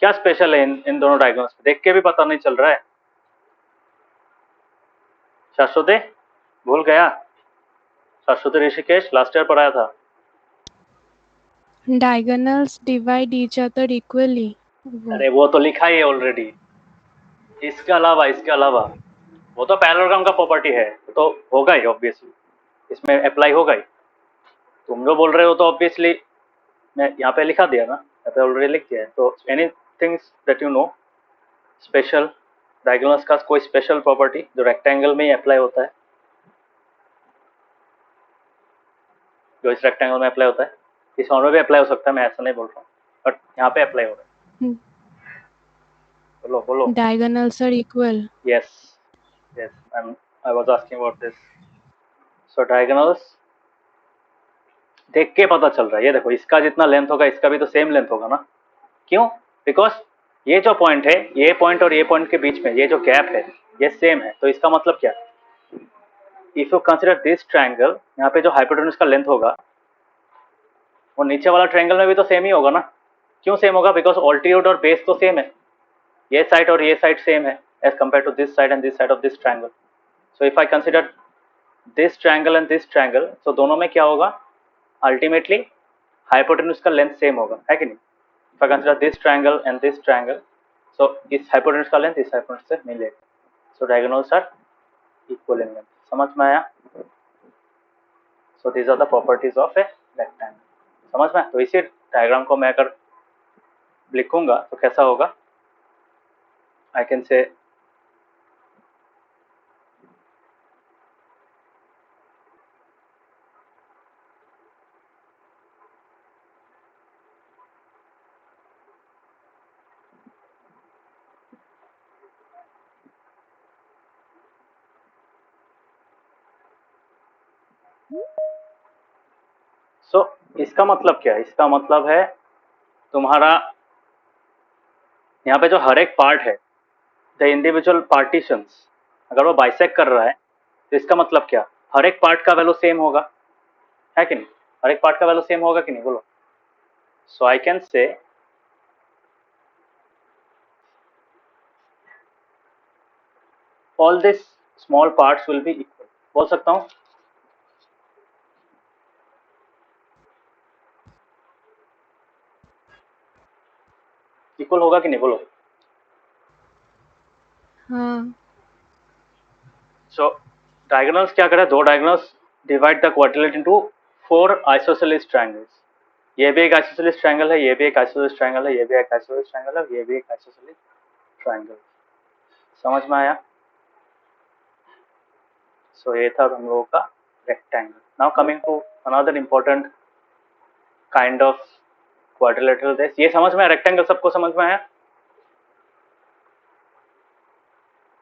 क्या स्पेशल है इन दोनों डायग्राम्स में? देख के भी पता नहीं चल रहा है. शाश्वती भूल गया? शाश्वती ऋषिकेश लास्ट ईयर पढ़ाया था. Diagonals divide each other equally. अरे वो तो लिखा ही है ऑलरेडी. इसके अलावा वो तो पैरेललोग्राम का प्रॉपर्टी है, तो होगा ही ऑब्वियसली, इसमें अप्लाई होगा ही. तुम जो बोल रहे हो तो ऑब्वियसली मैं यहाँ पे लिखा दिया ना, यहाँ पे ऑलरेडी लिख दिया है. तो any things that you know special diagonals का कोई स्पेशल प्रॉपर्टी जो रेक्टेंगल में ही अप्लाई होता है, जो इस रेक्टेंगल में अप्लाई होता है, इस और में भी अप्लाई हो सकता है, मैं ऐसा नहीं बोल रहा हूँ, बट यहाँ पे अप्लाई हो रहा है. बोलो बोलो. Diagonals are equal. Yes, and I was asking about this. So diagonals देख के पता चल रहा है. ये देखो, इसका जितना लेंथ होगा इसका भी तो सेम लेंथ होगा ना. क्यों? बिकॉज ये जो पॉइंट है, ये पॉइंट और ये पॉइंट के बीच में ये जो गैप है ये सेम है. तो इसका मतलब क्या? If you consider this triangle, यहाँ पे जो हाइपोटेन्यूज का लेंथ होगा वो नीचे वाला ट्रायंगल में भी तो सेम ही होगा ना. क्यों सेम होगा? बिकॉज ऑल्टीट्यूड और बेस तो सेम है. ये साइड और ये साइड सेम है as compare to this side and this side of this triangle. So if I consider this triangle and this triangle, तो दोनों में क्या होगा? अल्टीमेटली हाइपोटेन्यूज का लेंथ सेम होगा, है कि नहीं? If I consider this triangle and this triangle, so इस हाइपोटेन्यूज का लेंथ इस हाइपोटेन्यूज से मिलेगा. सो diagonals are equal in length. समझ में आया? So these are the properties of a rectangle. समझ में? तो इसी डायग्राम को मैं अगर लिखूंगा तो कैसा होगा? आई कैन से इसका मतलब क्या है? इसका मतलब है तुम्हारा यहाँ पे जो हर एक पार्ट है, द इंडिविजुअल पार्टीशंस, अगर वो बाइसेक्ट कर रहा है तो इसका मतलब क्या? हर एक पार्ट का वैल्यू सेम होगा, है कि नहीं? हर एक पार्ट का वैल्यू सेम होगा कि नहीं? बोलो. So I can say all this small parts will be equal. बोल सकता हूँ? इक्वल होगा कि नहीं? बोलो. हाँ. सो डायगोनल्स क्या करें? दो diagonals divide the quadrilateral into 4 isosceles triangles. ये भी एक आइसोसेलेस ट्रायंगल है, ये भी एक आइसोसेलेस ट्रायंगल है, ये भी एक आइसोसेलेस ट्रायंगल है, ये भी एक आइसोसेलेस ट्रायंगल. समझ में आया? सो ये था हम लोगों का rectangle. Now coming to another important kind of quadrilateral this. ये समझ में आया? रेक्टेंगल सबको समझ में आया?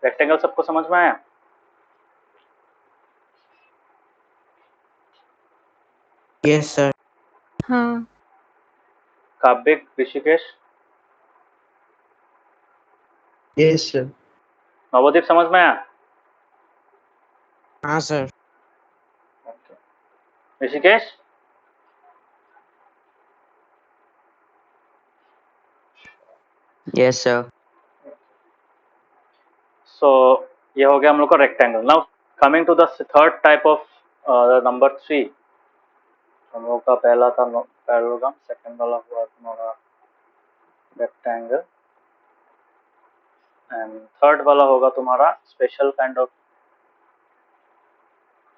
रेक्टेंगल सबको समझ में आया? Yes, sir. हाँ. काव्यिक, ऋषिकेश, Yes, sir. नवदीप समझ में आया? हाँ, sir. Rishikesh, Yes, sir. सो ये हो गया हम लोग का rectangle. Now coming to the third type of number 3, हम लोग का पहला था पैरेललोग्राम, सेकंड वाला हुआ तुम्हारा रेक्टेंगल, एंड थर्ड वाला होगा तुम्हारा special kind of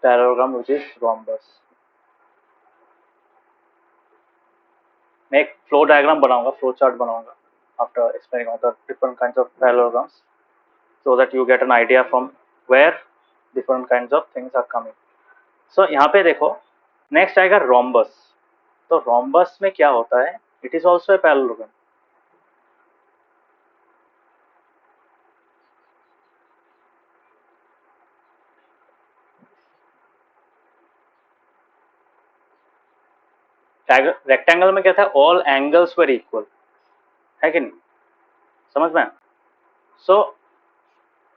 parallelogram which is rhombus. मैं एक फ्लो डायग्राम बनाऊंगा, फ्लो चार्ट बनाऊंगा after explaining all the different kinds of parallelograms, so that you get an idea from where different kinds of things are coming. So यहाँ पे देखो next आएगा rhombus. तो rhombus में क्या होता है, it is also a parallelogram. Rectangle में क्या था, ऑल एंगल्स वर इक्वल, है कि नहीं, समझ में। सो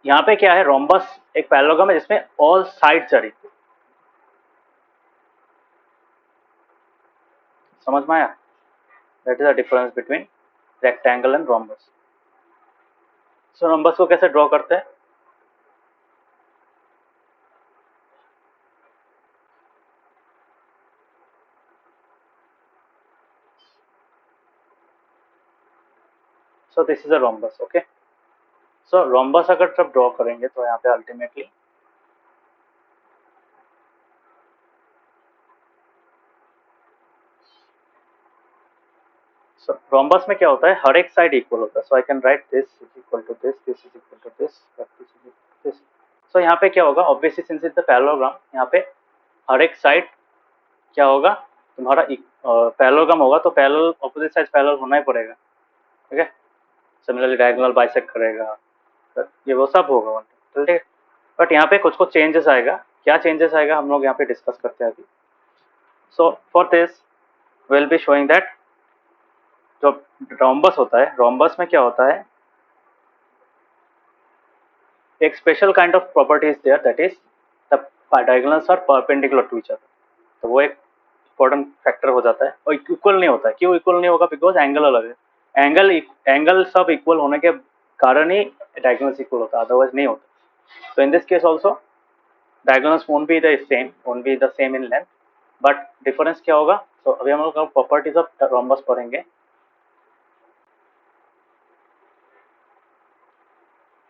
यहाँ पे क्या है, रोम्बस एक पैरेललोग्राम है जिसमें ऑल साइड्स आर इक्वल, समझ में आया। That is the difference between rectangle and rhombus. So rhombus को कैसे ड्रॉ करते हैं, सो this is a rhombus, okay. So rhombus अगर जब ड्रॉ करेंगे तो यहाँ पे अल्टीमेटली रोम्बस में क्या होता है, हर एक साइड इक्वल होता है। So I can write this is equal to this, this is equal to this, this is equal to this. So यहाँ पे क्या होगा, obviously since it's the parallelogram, यहाँ पे हर एक साइड क्या होगा, तुम्हारा पैरेललोग्राम होगा तो पैरेलल ऑपोजिट साइड पैरेलल होना ही पड़ेगा, ठीक है। सिमिलरली डायगोनल बाइसेक्ट करेगा, तो ये वो सब होगा, ठीक है। बट यहाँ पे कुछ कुछ चेंजेस आएगा, क्या चेंजेस आएगा हम लोग यहाँ पे डिस्कस करते हैं अभी। So for this will be showing that जो रोम्बस होता है, रोम्बस में क्या होता है, एक special kind of property is there, that is the diagonals are perpendicular to each other. तो वो एक इंपॉर्टेंट फैक्टर हो जाता है, और इक्वल नहीं होता है। क्यों इक्वल नहीं होगा, बिकॉज एंगल अलग है। एंगल सब इक्वल होने के कारण ही डायगोनल्स इक्वल होता है, अदरवाइज नहीं होता। तो in this case also diagonals won't be the same in length, but difference क्या होगा। तो अभी हम लोग प्रॉपर्टीज ऑफ रोम्बस पढ़ेंगे।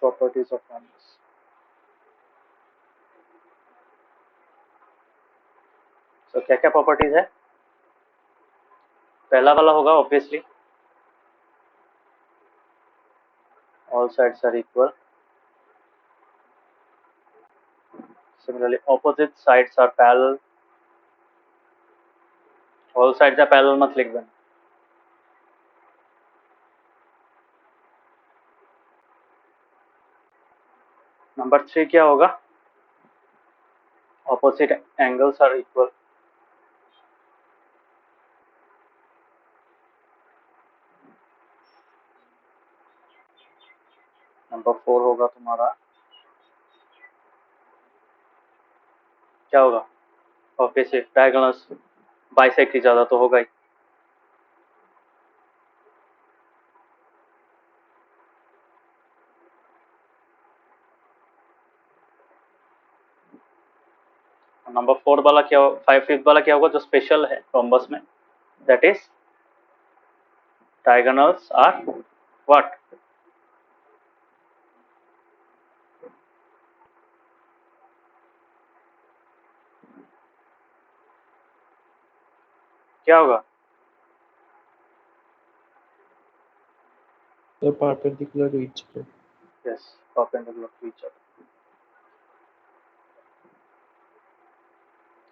प्रॉपर्टीज ऑफ रोम्बस, तो क्या क्या प्रॉपर्टीज है, पहला वाला होगा obviously all sides are equal, similarly opposite sides are parallel, all sides are parallel मत लिख देना। नंबर 3 क्या होगा, opposite angles are equal, number 4 होगा तुम्हारा क्या होगा, ऑब्वियसली डायगोनल्स बाइसेक्ट की ज्यादा तो होगा ही। नंबर 4 वाला क्या, 5th वाला क्या होगा जो स्पेशल है रोम्बस में, that is diagonals are what, क्या होगा, They're perpendicular to each other. Yes perpendicular to each other.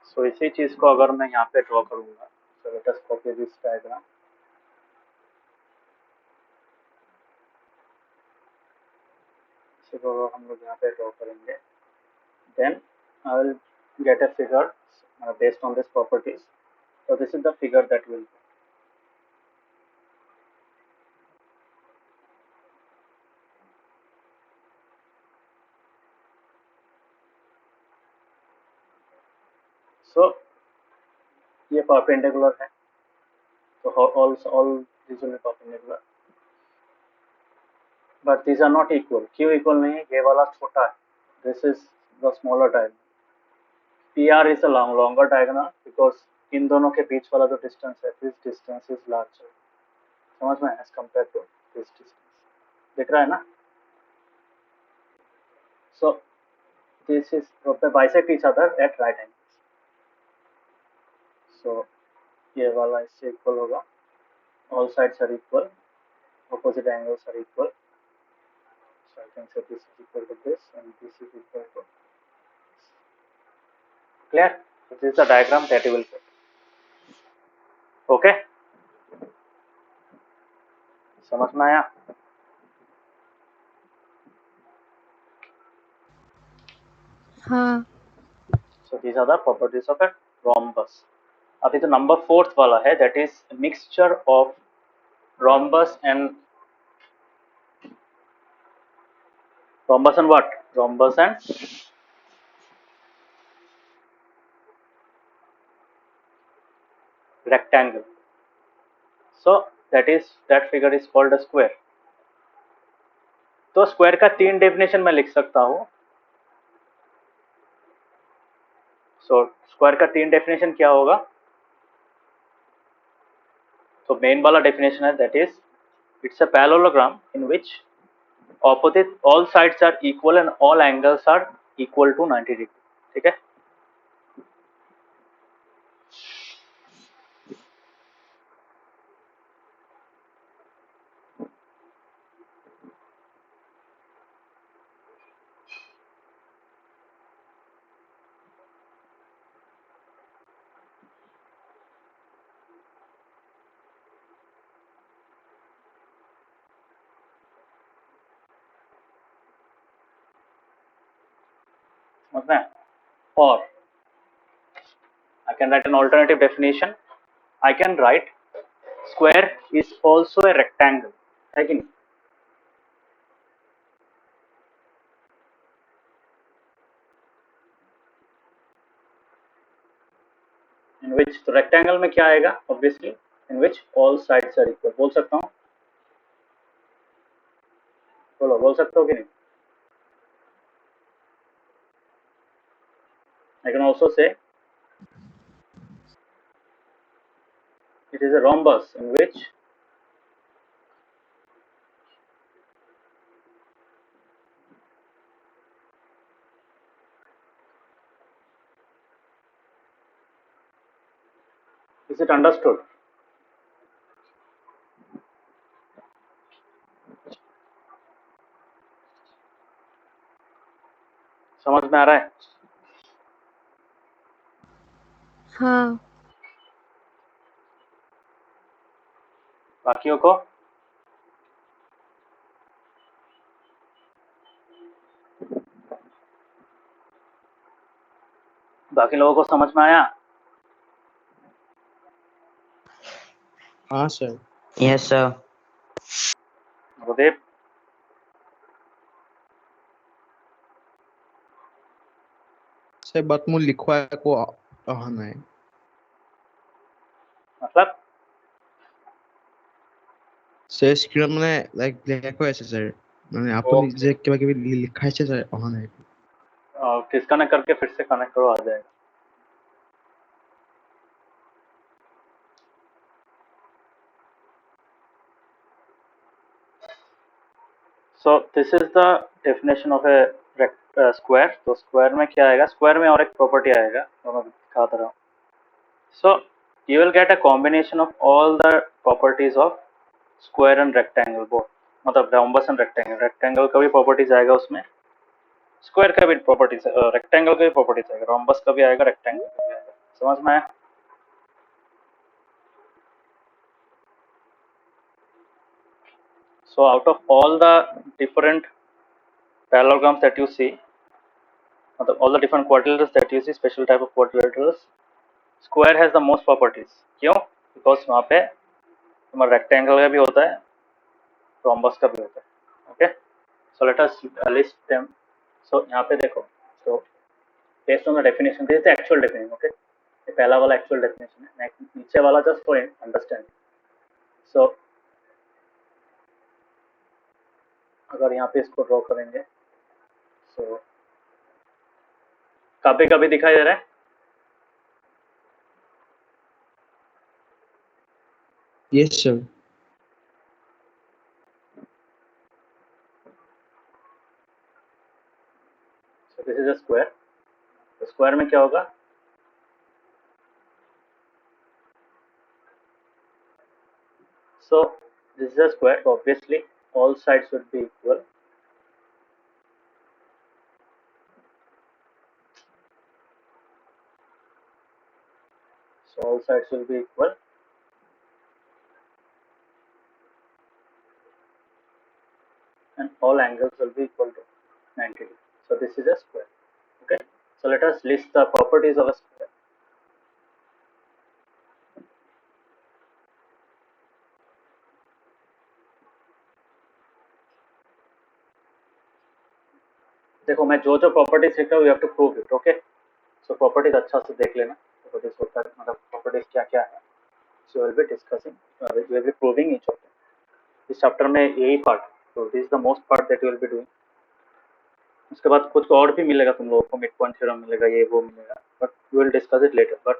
So इसी चीज को अगर मैं यहाँ पे ड्रॉ करूंगा, so let us copy this diagram. इसी को हम लोग यहाँ पे ड्रॉ करेंगे, then I will get a figure based on this properties. So this is the figure that will, so ये perpendicular है, so all these will be perpendicular, but these are not equal. क्यों equal नहीं है, ये वाला छोटा है, this is the smaller diagonal, PR is a longer diagonal because इन दोनों के बीच वाला जो डिस्टेंस है, दिस डिस्टेंस इज लार्जर, समझ में, as compare to this distance, दिख रहा है ना? So this is bisect each other at right angle, so ये वाला इससे इक्वल होगा, all sides are equal, opposite angles are equal, so I can say this is equal to this and this is equal to this. Clear? So this is the diagram that you will get. Okay, समझ में आया? हाँ. So these are the properties of a rhombus. अभी तो number 4th वाला है, that is mixture of rhombus and what? Rhombus and rectangle. So that figure is called a square. तो square का 3 डेफिनेशन मैं लिख सकता हूँ. सो स्क्वायर का 3 डेफिनेशन क्या होगा? तो मेन वाला डेफिनेशन है, that is it's a parallelogram in which opposite all sides are equal and all angles are equal to 90 degree. ठीक है? समझना? Or I can write an alternative definition. I can write square is also a rectangle. है कि नहीं? In which तो rectangle में क्या आएगा? Obviously in which all sides are equal. बोल सकता हूँ? बोल सकते हो कि नहीं? I can also say it is a rhombus in which is it understood? समझ में आ रहा है? हाँ. बाकियों को? बाकी लोगों को समझ में आया? हाँ सर. Yes, sir. गुरुदेव? सर बात मु लिखवा को अहा नाही. मतलब सर स्क्रीन মানে লাইক ব্ল্যাক হৈ আছে सर. মানে আপুনি যে কিবা কিবি লিখাইছে सर অহা নাই. डिस्कनेक्ट करके फिर से कनेक्ट करो, आ जाएगा. So this is the definition of a square. तो स्क्वायर में क्या आएगा? स्क्वायर में और एक प्रॉपर्टी आएगा जो मैं दिखाता रहा हूँ. So you will get a combination of all the properties of square and rectangle both. मतलब rhombus and rectangle. rectangle का भी प्रॉपर्टीज आएगा उसमें, स्क्वायर का भी प्रॉपर्टीज, रेक्टेंगल का भी प्रॉपर्टीज आएगा, rhombus का भी आएगा, रेक्टेंगल का भी आएगा. समझ में आया? So out of all the different parallelograms that you see, all the different quadrilaterals that you see, special type of quadrilaterals, square has the most properties. क्यों? Because वहाँ पे तुम्हारा rectangle का भी होता है, rhombus का भी होता है. Okay, so let us list them. So यहाँ पे देखो, so based on the definition, this is the actual definition. Okay, ये पहला वाला actual definition है, नीचे वाला just for understanding. So अगर यहाँ पे इसको ड्रॉ करेंगे, so कभी कभी दिखाई दे रहा है? Yes, sir. So this is a square. तो स्क्वायर में क्या होगा? So this is a square. So obviously all sides should be equal. So all sides will be equal. And all angles will be equal to 90 degrees. So this is a square. Okay. So let us list the properties of a square. देखो मैं जो जो properties लिख रहा हूँ, you have to prove it. Okay. So properties अच्छा से देख लेना. प्रॉपर्टीज होता है मतलब प्रॉपर्टीज क्या क्या है. So will be discussing, we will be proving each of them. इस चैप्टर में यही पार्ट. तो this is the most part that you will be doing. उसके बाद कुछ और भी मिलेगा तुम लोगों को. मिड पॉइंट थ्योरम मिलेगा, ये वो मिलेगा, but you will discuss it later. But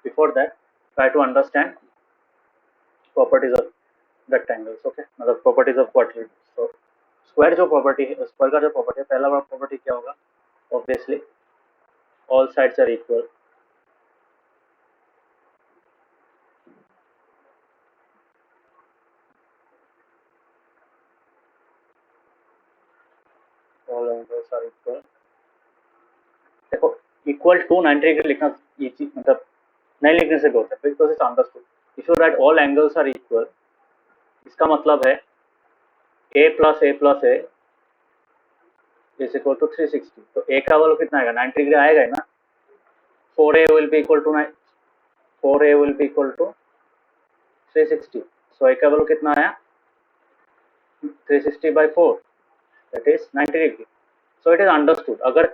before that try to understand properties of rectangles. Okay. मतलब properties of quadrant. So square जो प्रॉपर्टी है, स्क्वायर का जो प्रॉपर्टी है, पहला वाला प्रॉपर्टी क्या होगा? Obviously all sides are equal. All angles are equal. देखो इक्वल टू 90 डिग्री लिखना इजी, मतलब नहीं लिखने से भी होता है because it's understood. If you write all angles are equal, इसका मतलब है a plus a is equal to 360. तो a का वैल्यू कितना आएगा? 90 डिग्री आएगा ही ना. 4a will be equal to 4a will be equal to 360. So a का वैल्यू कितना आया? 360 by 4, that is 90 degree. So it is understood. अगर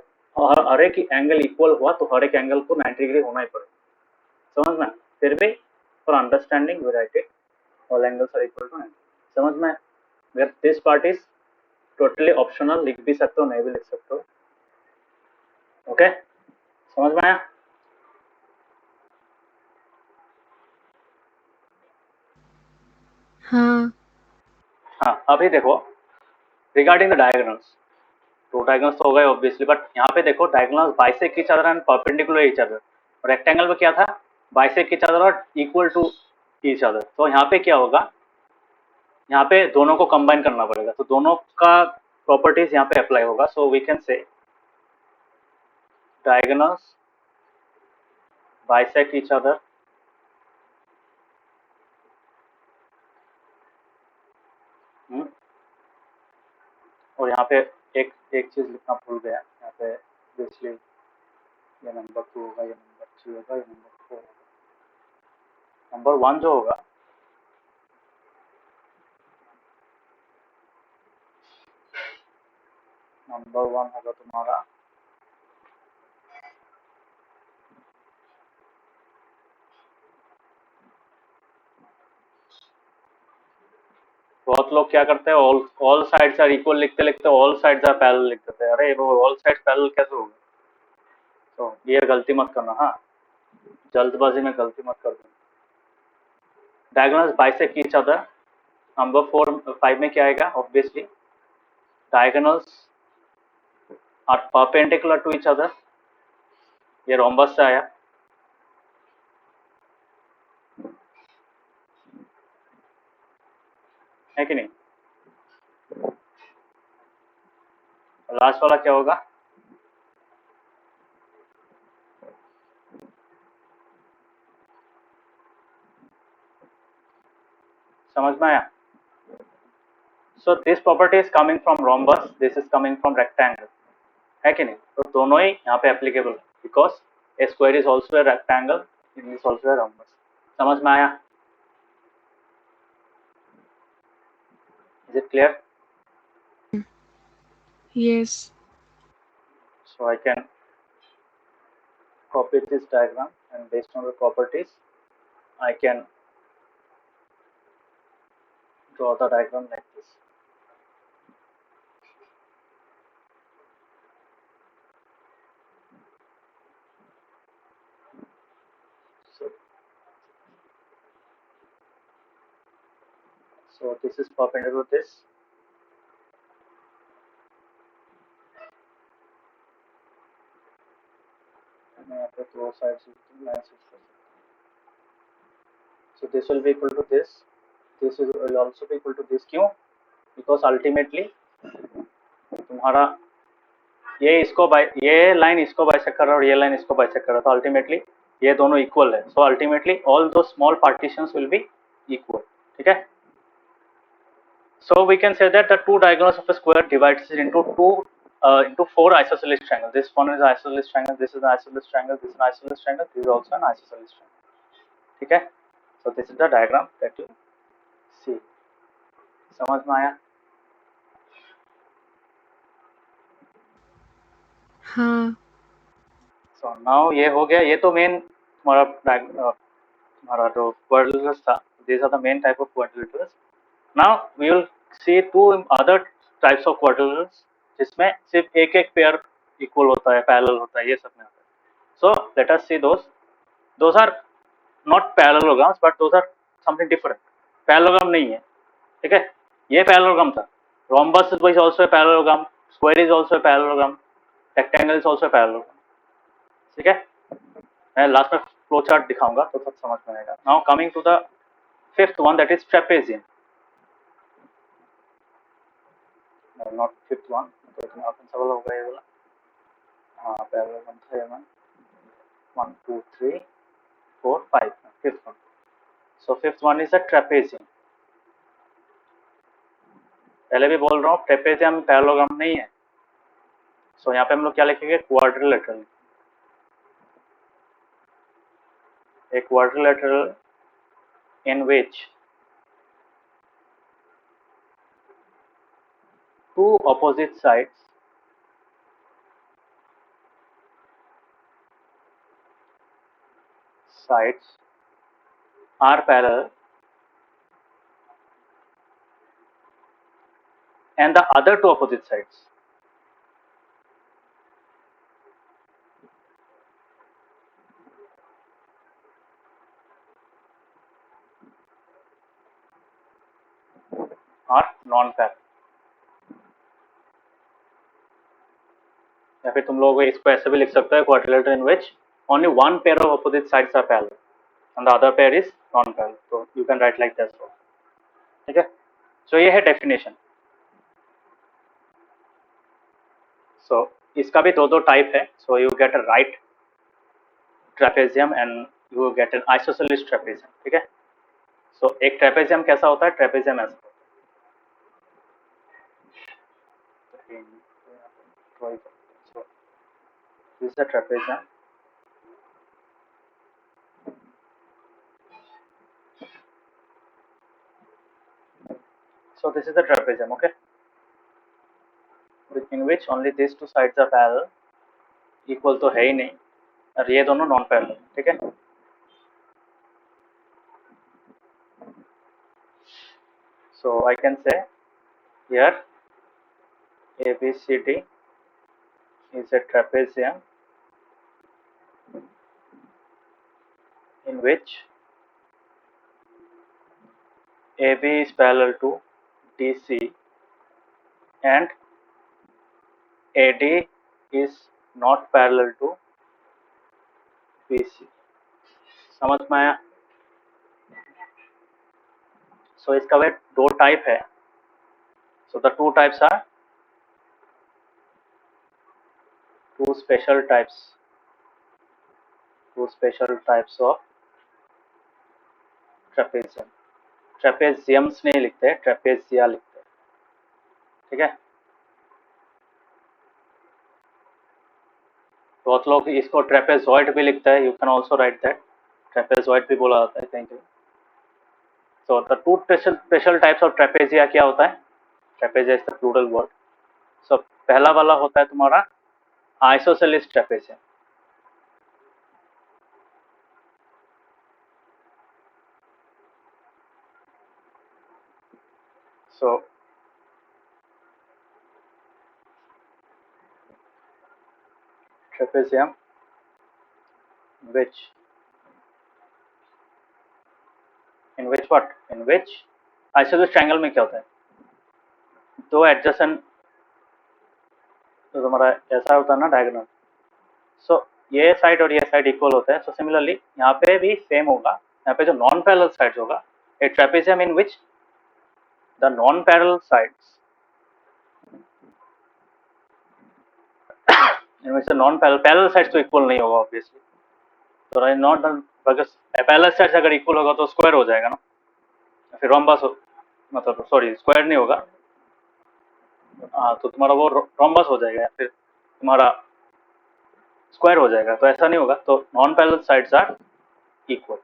हर एक एंगल इक्वल हुआ तो हर एक एंगल को 90 डिग्री होना ही पड़ेगा. समझना. फिर भी for understanding we write it all angles are equal to 90. समझ में? अगर this part is totally optional, लिख भी सकते हो, नहीं भी लिख सकते हो. ओके. समझ में आया? हाँ. हाँ. अभी देखो रिगार्डिंग द डायगोनल्स. तो डायगोनल्स तो हो गए ऑब्वियसली, बट यहाँ पे देखो diagonals bisect each other and perpendicular each other. और रेक्टेंगल में क्या था? बाइसेक्ट ईच अदर और इक्वल टू ईच अदर. तो यहाँ पे क्या होगा? यहाँ पे दोनों को कंबाइन करना पड़ेगा. तो दोनों का प्रॉपर्टीज यहाँ पे अप्लाई होगा. So we can say diagonals bisect each other और यहाँ पे एक चीज लिखना भूल गया. यहाँ पे ऑब्वियसली ये नंबर 2 होगा, ये नंबर 3 होगा, ये नंबर 4 होगा. नंबर 1 जो होगा नंबर 1 होगा तुम्हारा बहुत लोग क्या करते हैं, ऑल साइड्स आर इक्वल लिखते लिखते ऑल साइड्स आर पैरेलल लिख देते हैं. अरे वो ऑल साइड्स पैरेलल कैसे होगा? तो ये गलती मत करना. हाँ, जल्दबाजी में गलती मत कर देना. Diagonals bisect each other. Number 5 में क्या आएगा? Obviously diagonals are perpendicular to each other. ये रोम्बस से आया. है कि नहीं? लास्ट वाला क्या होगा? समझ में आया? So this property is coming from rhombus, this is coming from rectangle. है कि नहीं? तो दोनों ही यहाँ पे एप्लीकेबल है because A square is also a rectangle, it is also a rhombus. समझ में आया? Is it clear? Yes. So I can copy this diagram and based on the properties I can draw the diagram like this. So So this is perpendicular to this. And यहाँ पे दो sides lines. So this will be equal to this. This will also be equal to this. क्यों? Because ultimately तुम्हारा ये line इसको bisect कर रहा है और ये लाइन इसको बाइसेक्ट कर रहा है, तो अल्टीमेटली ये दोनों इक्वल है. सो अल्टीमेटली ऑल दो small partitions will be equal. ठीक है. So we can say that the two diagonals of a square divides into four isosceles triangles. This one is isosceles triangle, this is an isosceles triangle, this is an isosceles triangle, this is also an isosceles triangle. ठीक है. So this is the diagram that you see. समझ में आया? हाँ. So now ये हो गया. ये तो मेन तुम्हारा जो quadrilaterals था. These are the main type of quadrilaterals. Now we will see two other types of quadrilaterals जिसमें सिर्फ एक एक पेयर इक्वल होता है, पैरेलल होता है, ये सब में होता है. So let us see those. Those are not parallelograms but those are something different. Parallelogram नहीं है. ठीक है. ये parallelogram था. Rhombus is also a parallelogram. Square is also a parallelogram. Rectangle is also a parallelogram. ठीक है. मैं last में फ्लो चार्ट दिखाऊंगा तो सब समझ में आएगा. Now coming to the fifth one, that is trapezium. Not fifth one, तो इतना अपन सवाल हो गया ये वाला. हाँ, पैरेलल था ये one. 1 2 3 4 5, fifth one. So fifth one is a trapezium. पहले भी बोल रहा हूँ ट्रेपेजियम पैरेललोग्राम नहीं है. सो यहाँ पे हम लोग क्या लिखेंगे? Quadrilateral. A quadrilateral in which two opposite sides are parallel and the other two opposite sides are non-parallel. या फिर तुम लोग इसको ऐसे भी लिख सकते हो, quadrilateral in which only one pair of opposite sides are parallel and the other pair is non-parallel. So you can write like this. ठीक है. So ये है डेफिनेशन. So इसका भी दो टाइप है. So you get a right trapezium and you get an isosceles trapezium. ठीक है. So एक ट्रेपेजियम कैसा होता है? ट्रेपेजियम ऐसा होता है. So this is a trapezium. So this is the trapezium, okay, in which only these two sides are parallel. Equal तो है ही नहीं और ये दोनों नॉन पैरेलल. ठीक है. So I can say here ABCD is a trapezium in which AB is parallel to DC and AD is not parallel to BC. समझ में आया? So इसका वे दो टाइप है. So the two types are two special types of trapezium. ट्रेपेजियम्स नहीं लिखते, ट्रेपेजिया लिखते हैं. ठीक है. बहुत लोग इसको ट्रेपेजॉइड भी लिखता है. You can also write that. Trapezoid भी बोला जाता है कहीं कहीं. So the two special types of trapezia क्या होता है? Trapezia is the plural word. So पहला वाला होता है तुम्हारा isosceles trapezium. So trapezium in which what? In which isosceles triangle में क्या होता है, दो एडजेसेंट, तो तुम्हारा ऐसा होता है ना डायगोनल, सो ये साइड और ये साइड इक्वल होता है। सो सिमिलरली यहाँ पे भी सेम होगा, यहाँ पे जो नॉन पैरेलल साइड्स होगा, a trapezium in which the non parallel sides इनमें से नॉन पैरेलल साइड्स तो इक्वल नहीं होगा ऑब्वियसली, तो नॉट पैरेलल साइड्स अगर इक्वल होगा तो स्क्वायर हो जाएगा ना, फिर रोम्बस मतलब सॉरी स्क्वायर नहीं होगा, हाँ तो तुम्हारा वो रोम्बस हो जाएगा, फिर तुम्हारा स्क्वायर हो जाएगा, तो ऐसा नहीं होगा, तो non parallel sides are equal.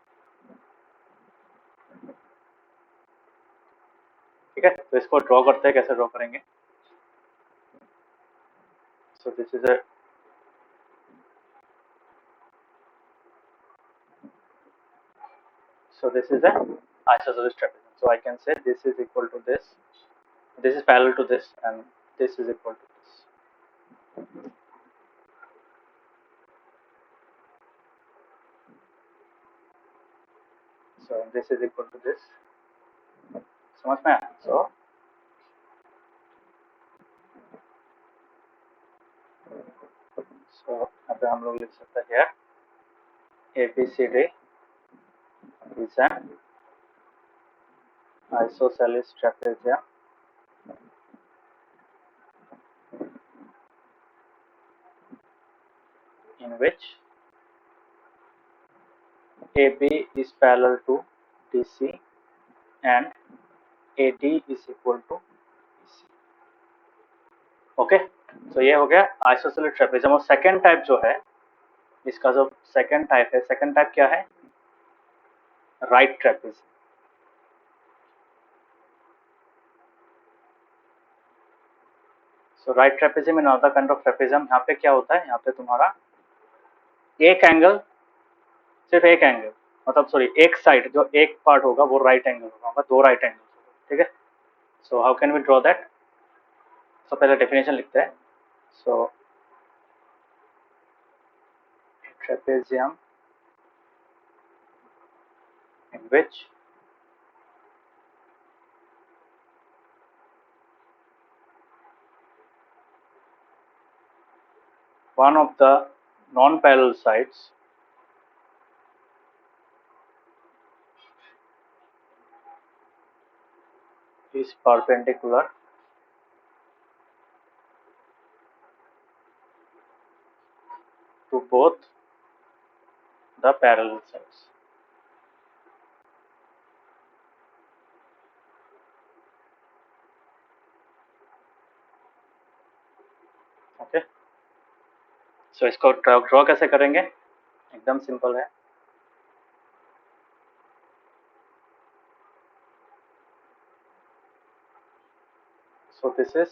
ठीक है, तो इसको ड्रॉ करते हैं, कैसे ड्रॉ करेंगे, सो this is a so this is a isosceles trapezium, so I can say this is equal to this, this is parallel to this, and this is equal to this. So this is equal to this, समझ में आया? so यहाँ पे हम लोग लिख सकते हैं ABCD is an isosceles trapezium in which AB is parallel to DC and AD is equal to BC. Okay, तो ये हो गया आइसोसेलेस ट्रेपेजियम। और सेकंड टाइप जो है, इसका जो सेकंड टाइप है, सेकंड टाइप क्या है, right trapezium. So right trapezium in other kind of trapezium, यहाँ पे क्या होता है, यहाँ पे तुम्हारा एक एंगल, सिर्फ एक एंगल, मतलब सॉरी एक साइड, जो एक पार्ट होगा वो राइट एंगल होगा, दो राइट एंगल, ठीक है। So how can we draw that, so पहले डेफिनेशन लिखते हैं। So trapezium in which one of the non-parallel sides is perpendicular to both the parallel sides. Okay, so इसको ड्रॉ कैसे करेंगे, एकदम सिंपल है। सो दिस इज,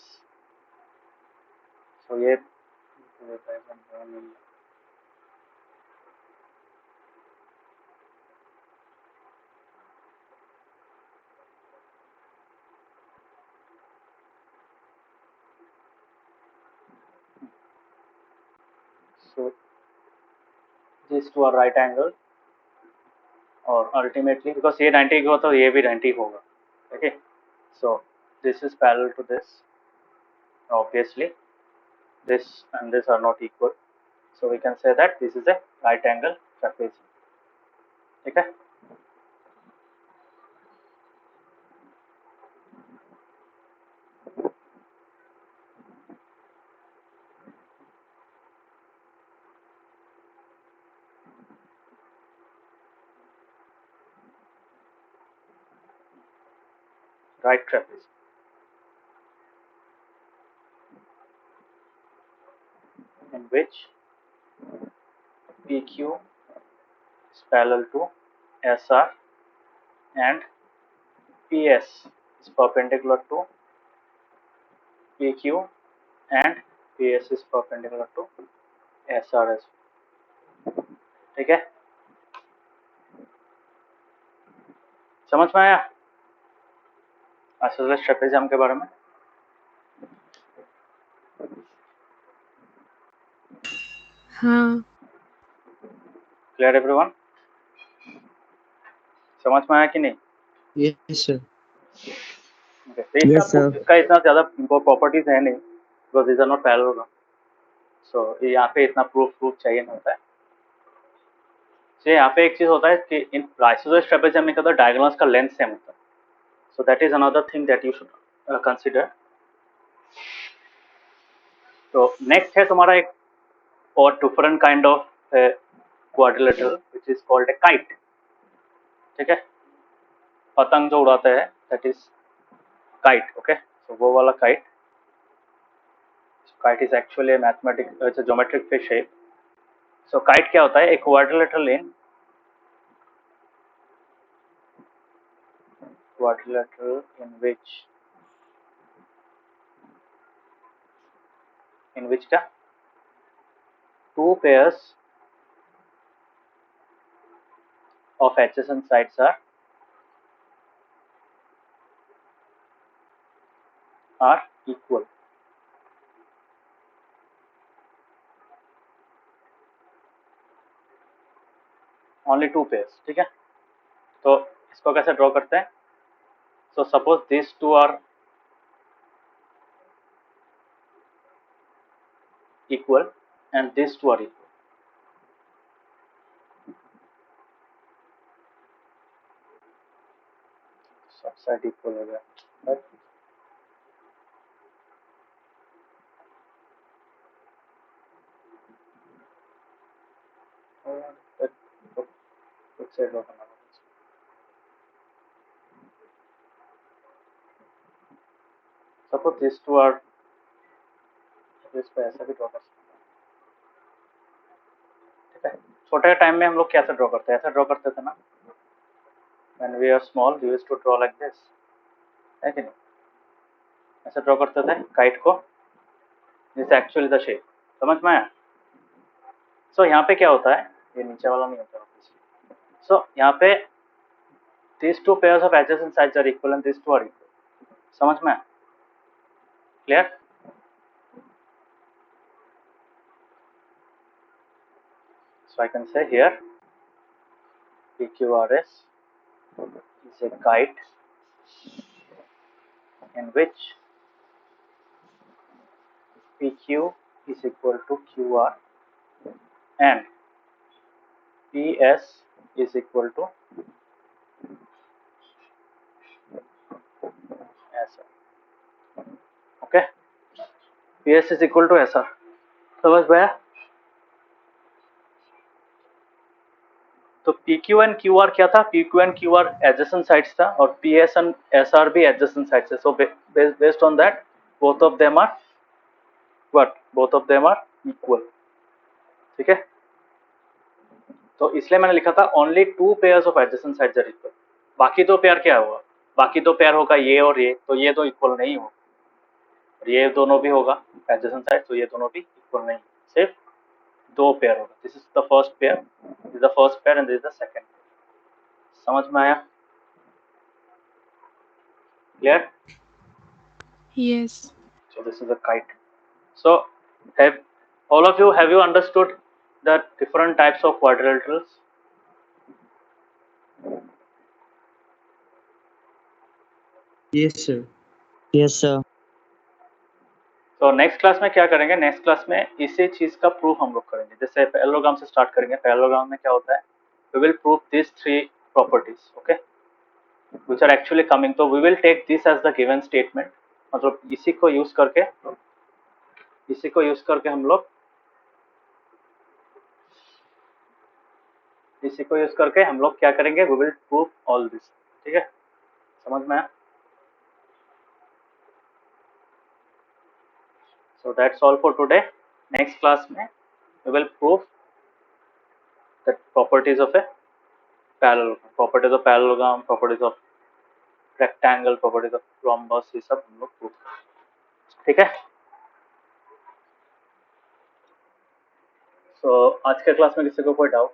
सो ये so these two are right angle, और अल्टीमेटली बिकॉज ये 90 का तो ये भी 90 होगा, okay. So this is parallel to this, obviously this and this are not equal, so we can say that this is a right angle trapezium, ठीक है। right trapezium in which PQ is parallel to SR and PS is perpendicular to PQ and PS is perpendicular to SR as well, ठीक है। समझ में आया isosceles trapezium के बारे में? हाँ। क्लियर एवरीवन, समझ में आया कि नहीं? Yes sir. तो इसका Yes, sir. इसका इतना ज्यादा प्रॉपर्टीज है नहीं, because this are not parallel. So यहाँ पे इतना प्रूफ चाहिए नहीं होता है। तो यहाँ पे एक चीज होता है कि इन आइसोसेलेस ट्रेपेजियम में क्या होता है, डायगोनल्स का लेंथ सेम होता है। So that is another thing that you should consider. तो नेक्स्ट है तुम्हारा एक और different kind of quadrilateral which is called a kite. ठीक है, पतंग जो उड़ाते हैं दैट इज काइट। ओके, सो वो वाला kite, kite is actually mathematic it's a geometric fish shape. So kite क्या होता है, एक क्वाड्रिलेटरल इन which क्या two pairs of adjacent sides are equal। only two pairs। ठीक है, तो इसको कैसे ड्रॉ करते हैं? So suppose this two are equal and these two are equal। सब साइड इक्वल हो गया, right? कुछ से ड्रॉ करना होगा। सपोज दिस टू आर, इसको ऐसा भी ड्रॉ कर सकते हैं। ठीक है, छोटे टाइम में हम लोग कैसे ड्रॉ करते हैं, ऐसा ड्रॉ करते थे ना, when we are small we used to draw like this, है कि नहीं? ऐसे ड्रॉ करते थे काइट को, दिस एक्चुअली द शेप। समझ में आया? सो यहाँ पे क्या होता है, ये नीचे वाला नहीं होता। सो यहाँ पे these two pairs of adjacent sides are equal and these two are equal। समझ में आया? Clear? So I can say here PQRS is a kite in which PQ is equal to QR and PS is equal to SR। Okay, PS is equal to SR। समझ में आया? तो PQ and QR क्या था? PQ and QR adjacent sides था और PS and SR भी adjacent sides है। So based on that both of them are what? Both of them are equal। ठीक है, तो इसलिए मैंने लिखा था only two pairs of adjacent sides are equal। बाकी दो पेयर क्या होगा? बाकी दो पेयर होगा ये और ये, तो ये तो इक्वल नहीं होगा। ये दोनों भी होगा adjacent sides, तो ये दोनों भी इक्वल नहीं, सिर्फ दो पेयर होगा। This is the first pair, this is the first pair and this is the second. समझ में आया? Clear? Yes. So this is a kite। So have all of you, have you understood the different types of quadrilaterals? Yes, sir. Yes, sir. तो next class में क्या करेंगे, next class में इसी चीज का प्रूफ हम लोग करेंगे। जैसे पैरेललोग्राम से स्टार्ट करेंगे। पैरेललोग्राम में क्या होता है, we will prove this three properties, okay, which are actually coming. तो we will take this as the given statement, मतलब इसी को यूज करके हम लोग क्या करेंगे, we will prove all this. ठीक है, समझ में आया? So that's all for today। Next class में we will prove the properties of a parallelogram, properties of rectangle, properties of rhombus, ये सब हम लोग prove करेंगे। ठीक है, so आज के क्लास में किसी को कोई डाउट?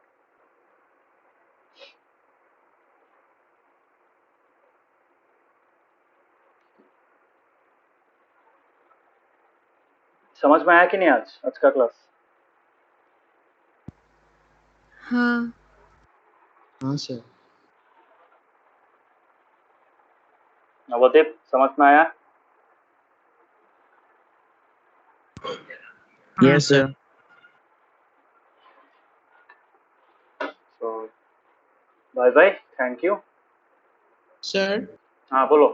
समझ में आया कि नहीं आज का क्लास? हाँ। हाँ, sir. नवदीप समझ में आया? Yes, sir. तो bye bye, thank you. Sir हाँ बोलो।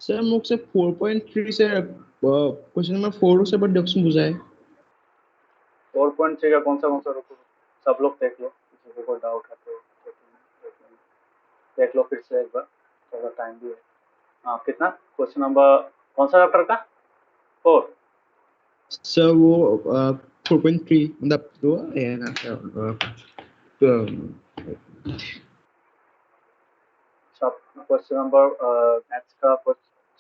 सर মোক से 4.3 से क्वेश्चन नंबर 4 से बट डिस्कशन बुझाए 4.3 का कौन सा रुको, सब लोग देख लो, किसी को कोई डाउट है तो देख लो फिर से एक बार, थोड़ा टाइम भी है। हाँ कितना क्वेश्चन नंबर कौन सा चैप्टर का? 4। सर वो 4.3 मतलब दो है ना क्वेश्चन नंबर मैथ्स का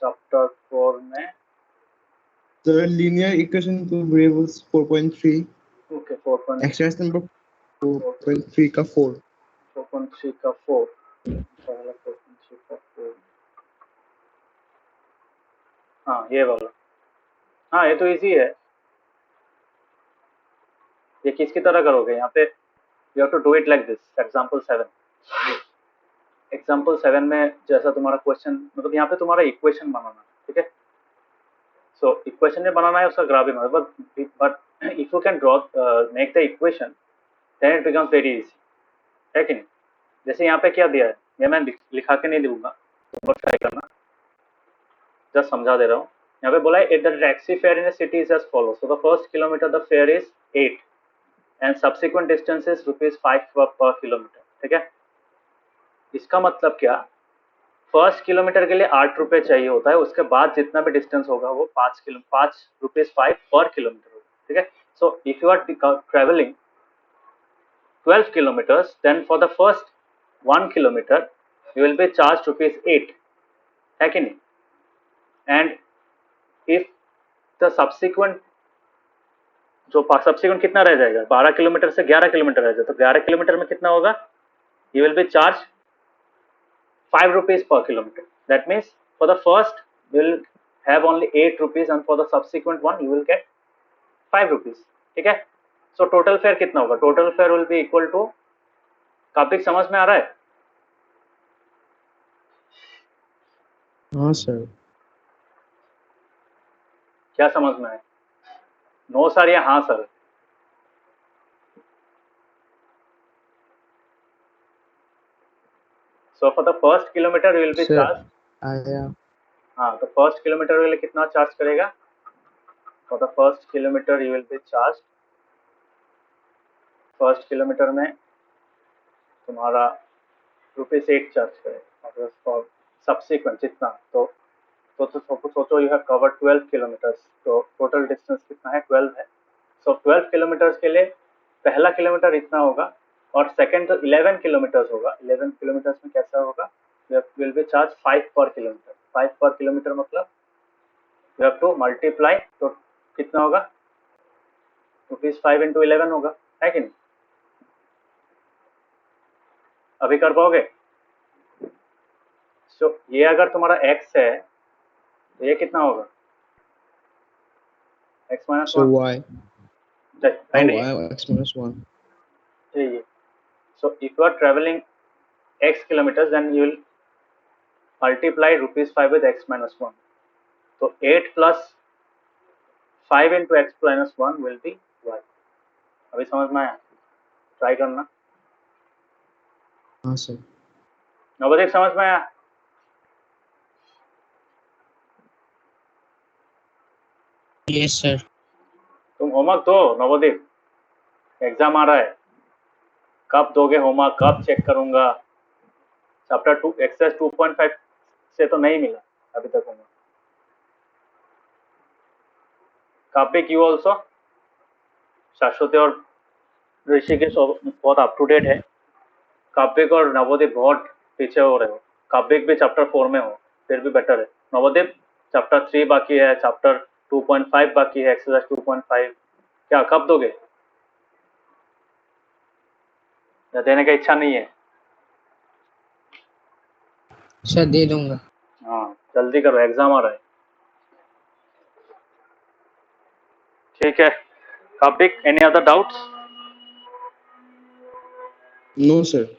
चैप्टर 4 में sir linear equation two variables 4.3 okay 4.3 exercise number 4.3 का 4 का 4 पहला 4.3 का 4। हाँ ये वाला, हाँ ये तो इजी है। ये किसकी तरह करोगे यहाँ पे? You have to do it like this. Example 7, example 7 में जैसा तुम्हारा क्वेश्चन, मतलब यहाँ पे तुम्हारा इक्वेशन बनाना, ठीक है। सो इक्वेशन में बनाना है, उसका ग्राफ भी बनाना, but if you can draw make the equation then it becomes very easy, है कि नहीं? जैसे यहाँ पे क्या दिया है, ये मैं लिखा के नहीं दूंगा, तो ट्राई करना, जस्ट समझा दे रहा हूँ। यहाँ पे बोला है the taxi fare in city is as follow, so the first kilometre the fare is 8 and subsequent distance is ₹5 per kilometre, ठीक है। इसका मतलब क्या, फर्स्ट किलोमीटर के लिए 8 रुपए चाहिए होता है, उसके बाद जितना भी डिस्टेंस होगा वो 5 ₹5 पर किलोमीटर होगा, ठीक है। So if you are travelling 12 kilometers, then for the first 1 kilometer you will be charged ₹8, है कि नहीं? And if the subsequent, जो subsequent कितना रह जाएगा, 12 किलोमीटर से 11 किलोमीटर रह जाएगा, तो 11 किलोमीटर में कितना होगा? You will be charged ₹5 per kilometer. That means for the first you will have only ₹8 and for the subsequent one you will get ₹5, ठीक है। So total fare कितना होगा? Total fare will be equal to, topic समझ में आ रहा है? हाँ sir क्या समझ में आया? नो सर या हाँ sir? So for the first kilometer you will be charged, आया हाँ तो फर्स्ट किलोमीटर के लिए कितना चार्ज करेगा? For the first kilometer you will be charged, first kilometre में तुम्हारा ₹8 चार्ज करेगा, और सब्सिक्वेंट जितना, तो सोचो यू हैव कवर्ड 12 किलोमीटर्स, तो टोटल डिस्टेंस कितना है? 12 है। सो 12 किलोमीटर्स के लिए पहला किलोमीटर इतना होगा, और सेकंड तो 11 किलोमीटर्स होगा। 11 किलोमीटर्स में कैसा होगा? you will be charged 5 per kilometre. 5 per kilometre मतलब you have to multiply, तो कितना होगा? ₹5 into 11 होगा, है कि नहीं? अभी कर पाओगे? सो ये अगर तुम्हारा x है तो ये कितना होगा? x minus so 1, y नहीं x minus 1 चाहिए। So if you are traveling x kilometers, then you will multiply ₹5 with x minus 1. So 8 plus 5 into x minus 1 will be y. अभी समझ में आया? ट्राई करना। हाँ सर नवदीप समझ में आया? Yes, sir. तुम होमवर्क दो नवदीप, एग्जाम आ रहा है। कब दोगे होमवर्क? कब चेक करूंगा? चैप्टर 2 एक्सरसाइज 2.5 से तो नहीं मिला अभी तक होमवर्क। कापिक यू ऑल्सो, शाश्वती और ऋषिकेश बहुत अप टू डेट है। काव्यिक और नवोदीप बहुत पीछे हो रहे हो। काव्यिक भी चैप्टर 4 में हो फिर भी बेटर है। नवोदीप चैप्टर 3 बाकी है, चैप्टर 2.5 बाकी है, एक्सरसाइज 2.5। क्या कब दोगे? या देने का इच्छा नहीं है? सर दे दूंगा। हाँ जल्दी करो, एग्जाम आ रहा है। ठीक है Kavyik, any other doubts? No sir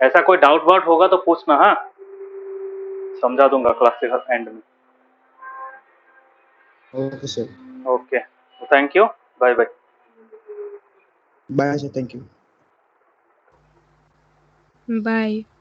ऐसा कोई डाउट वाउट होगा तो पूछना। हाँ समझा दूंगा क्लास के एंड में। Okay sir. Okay, thank you, bye bye. Bye sir, thank you. Bye.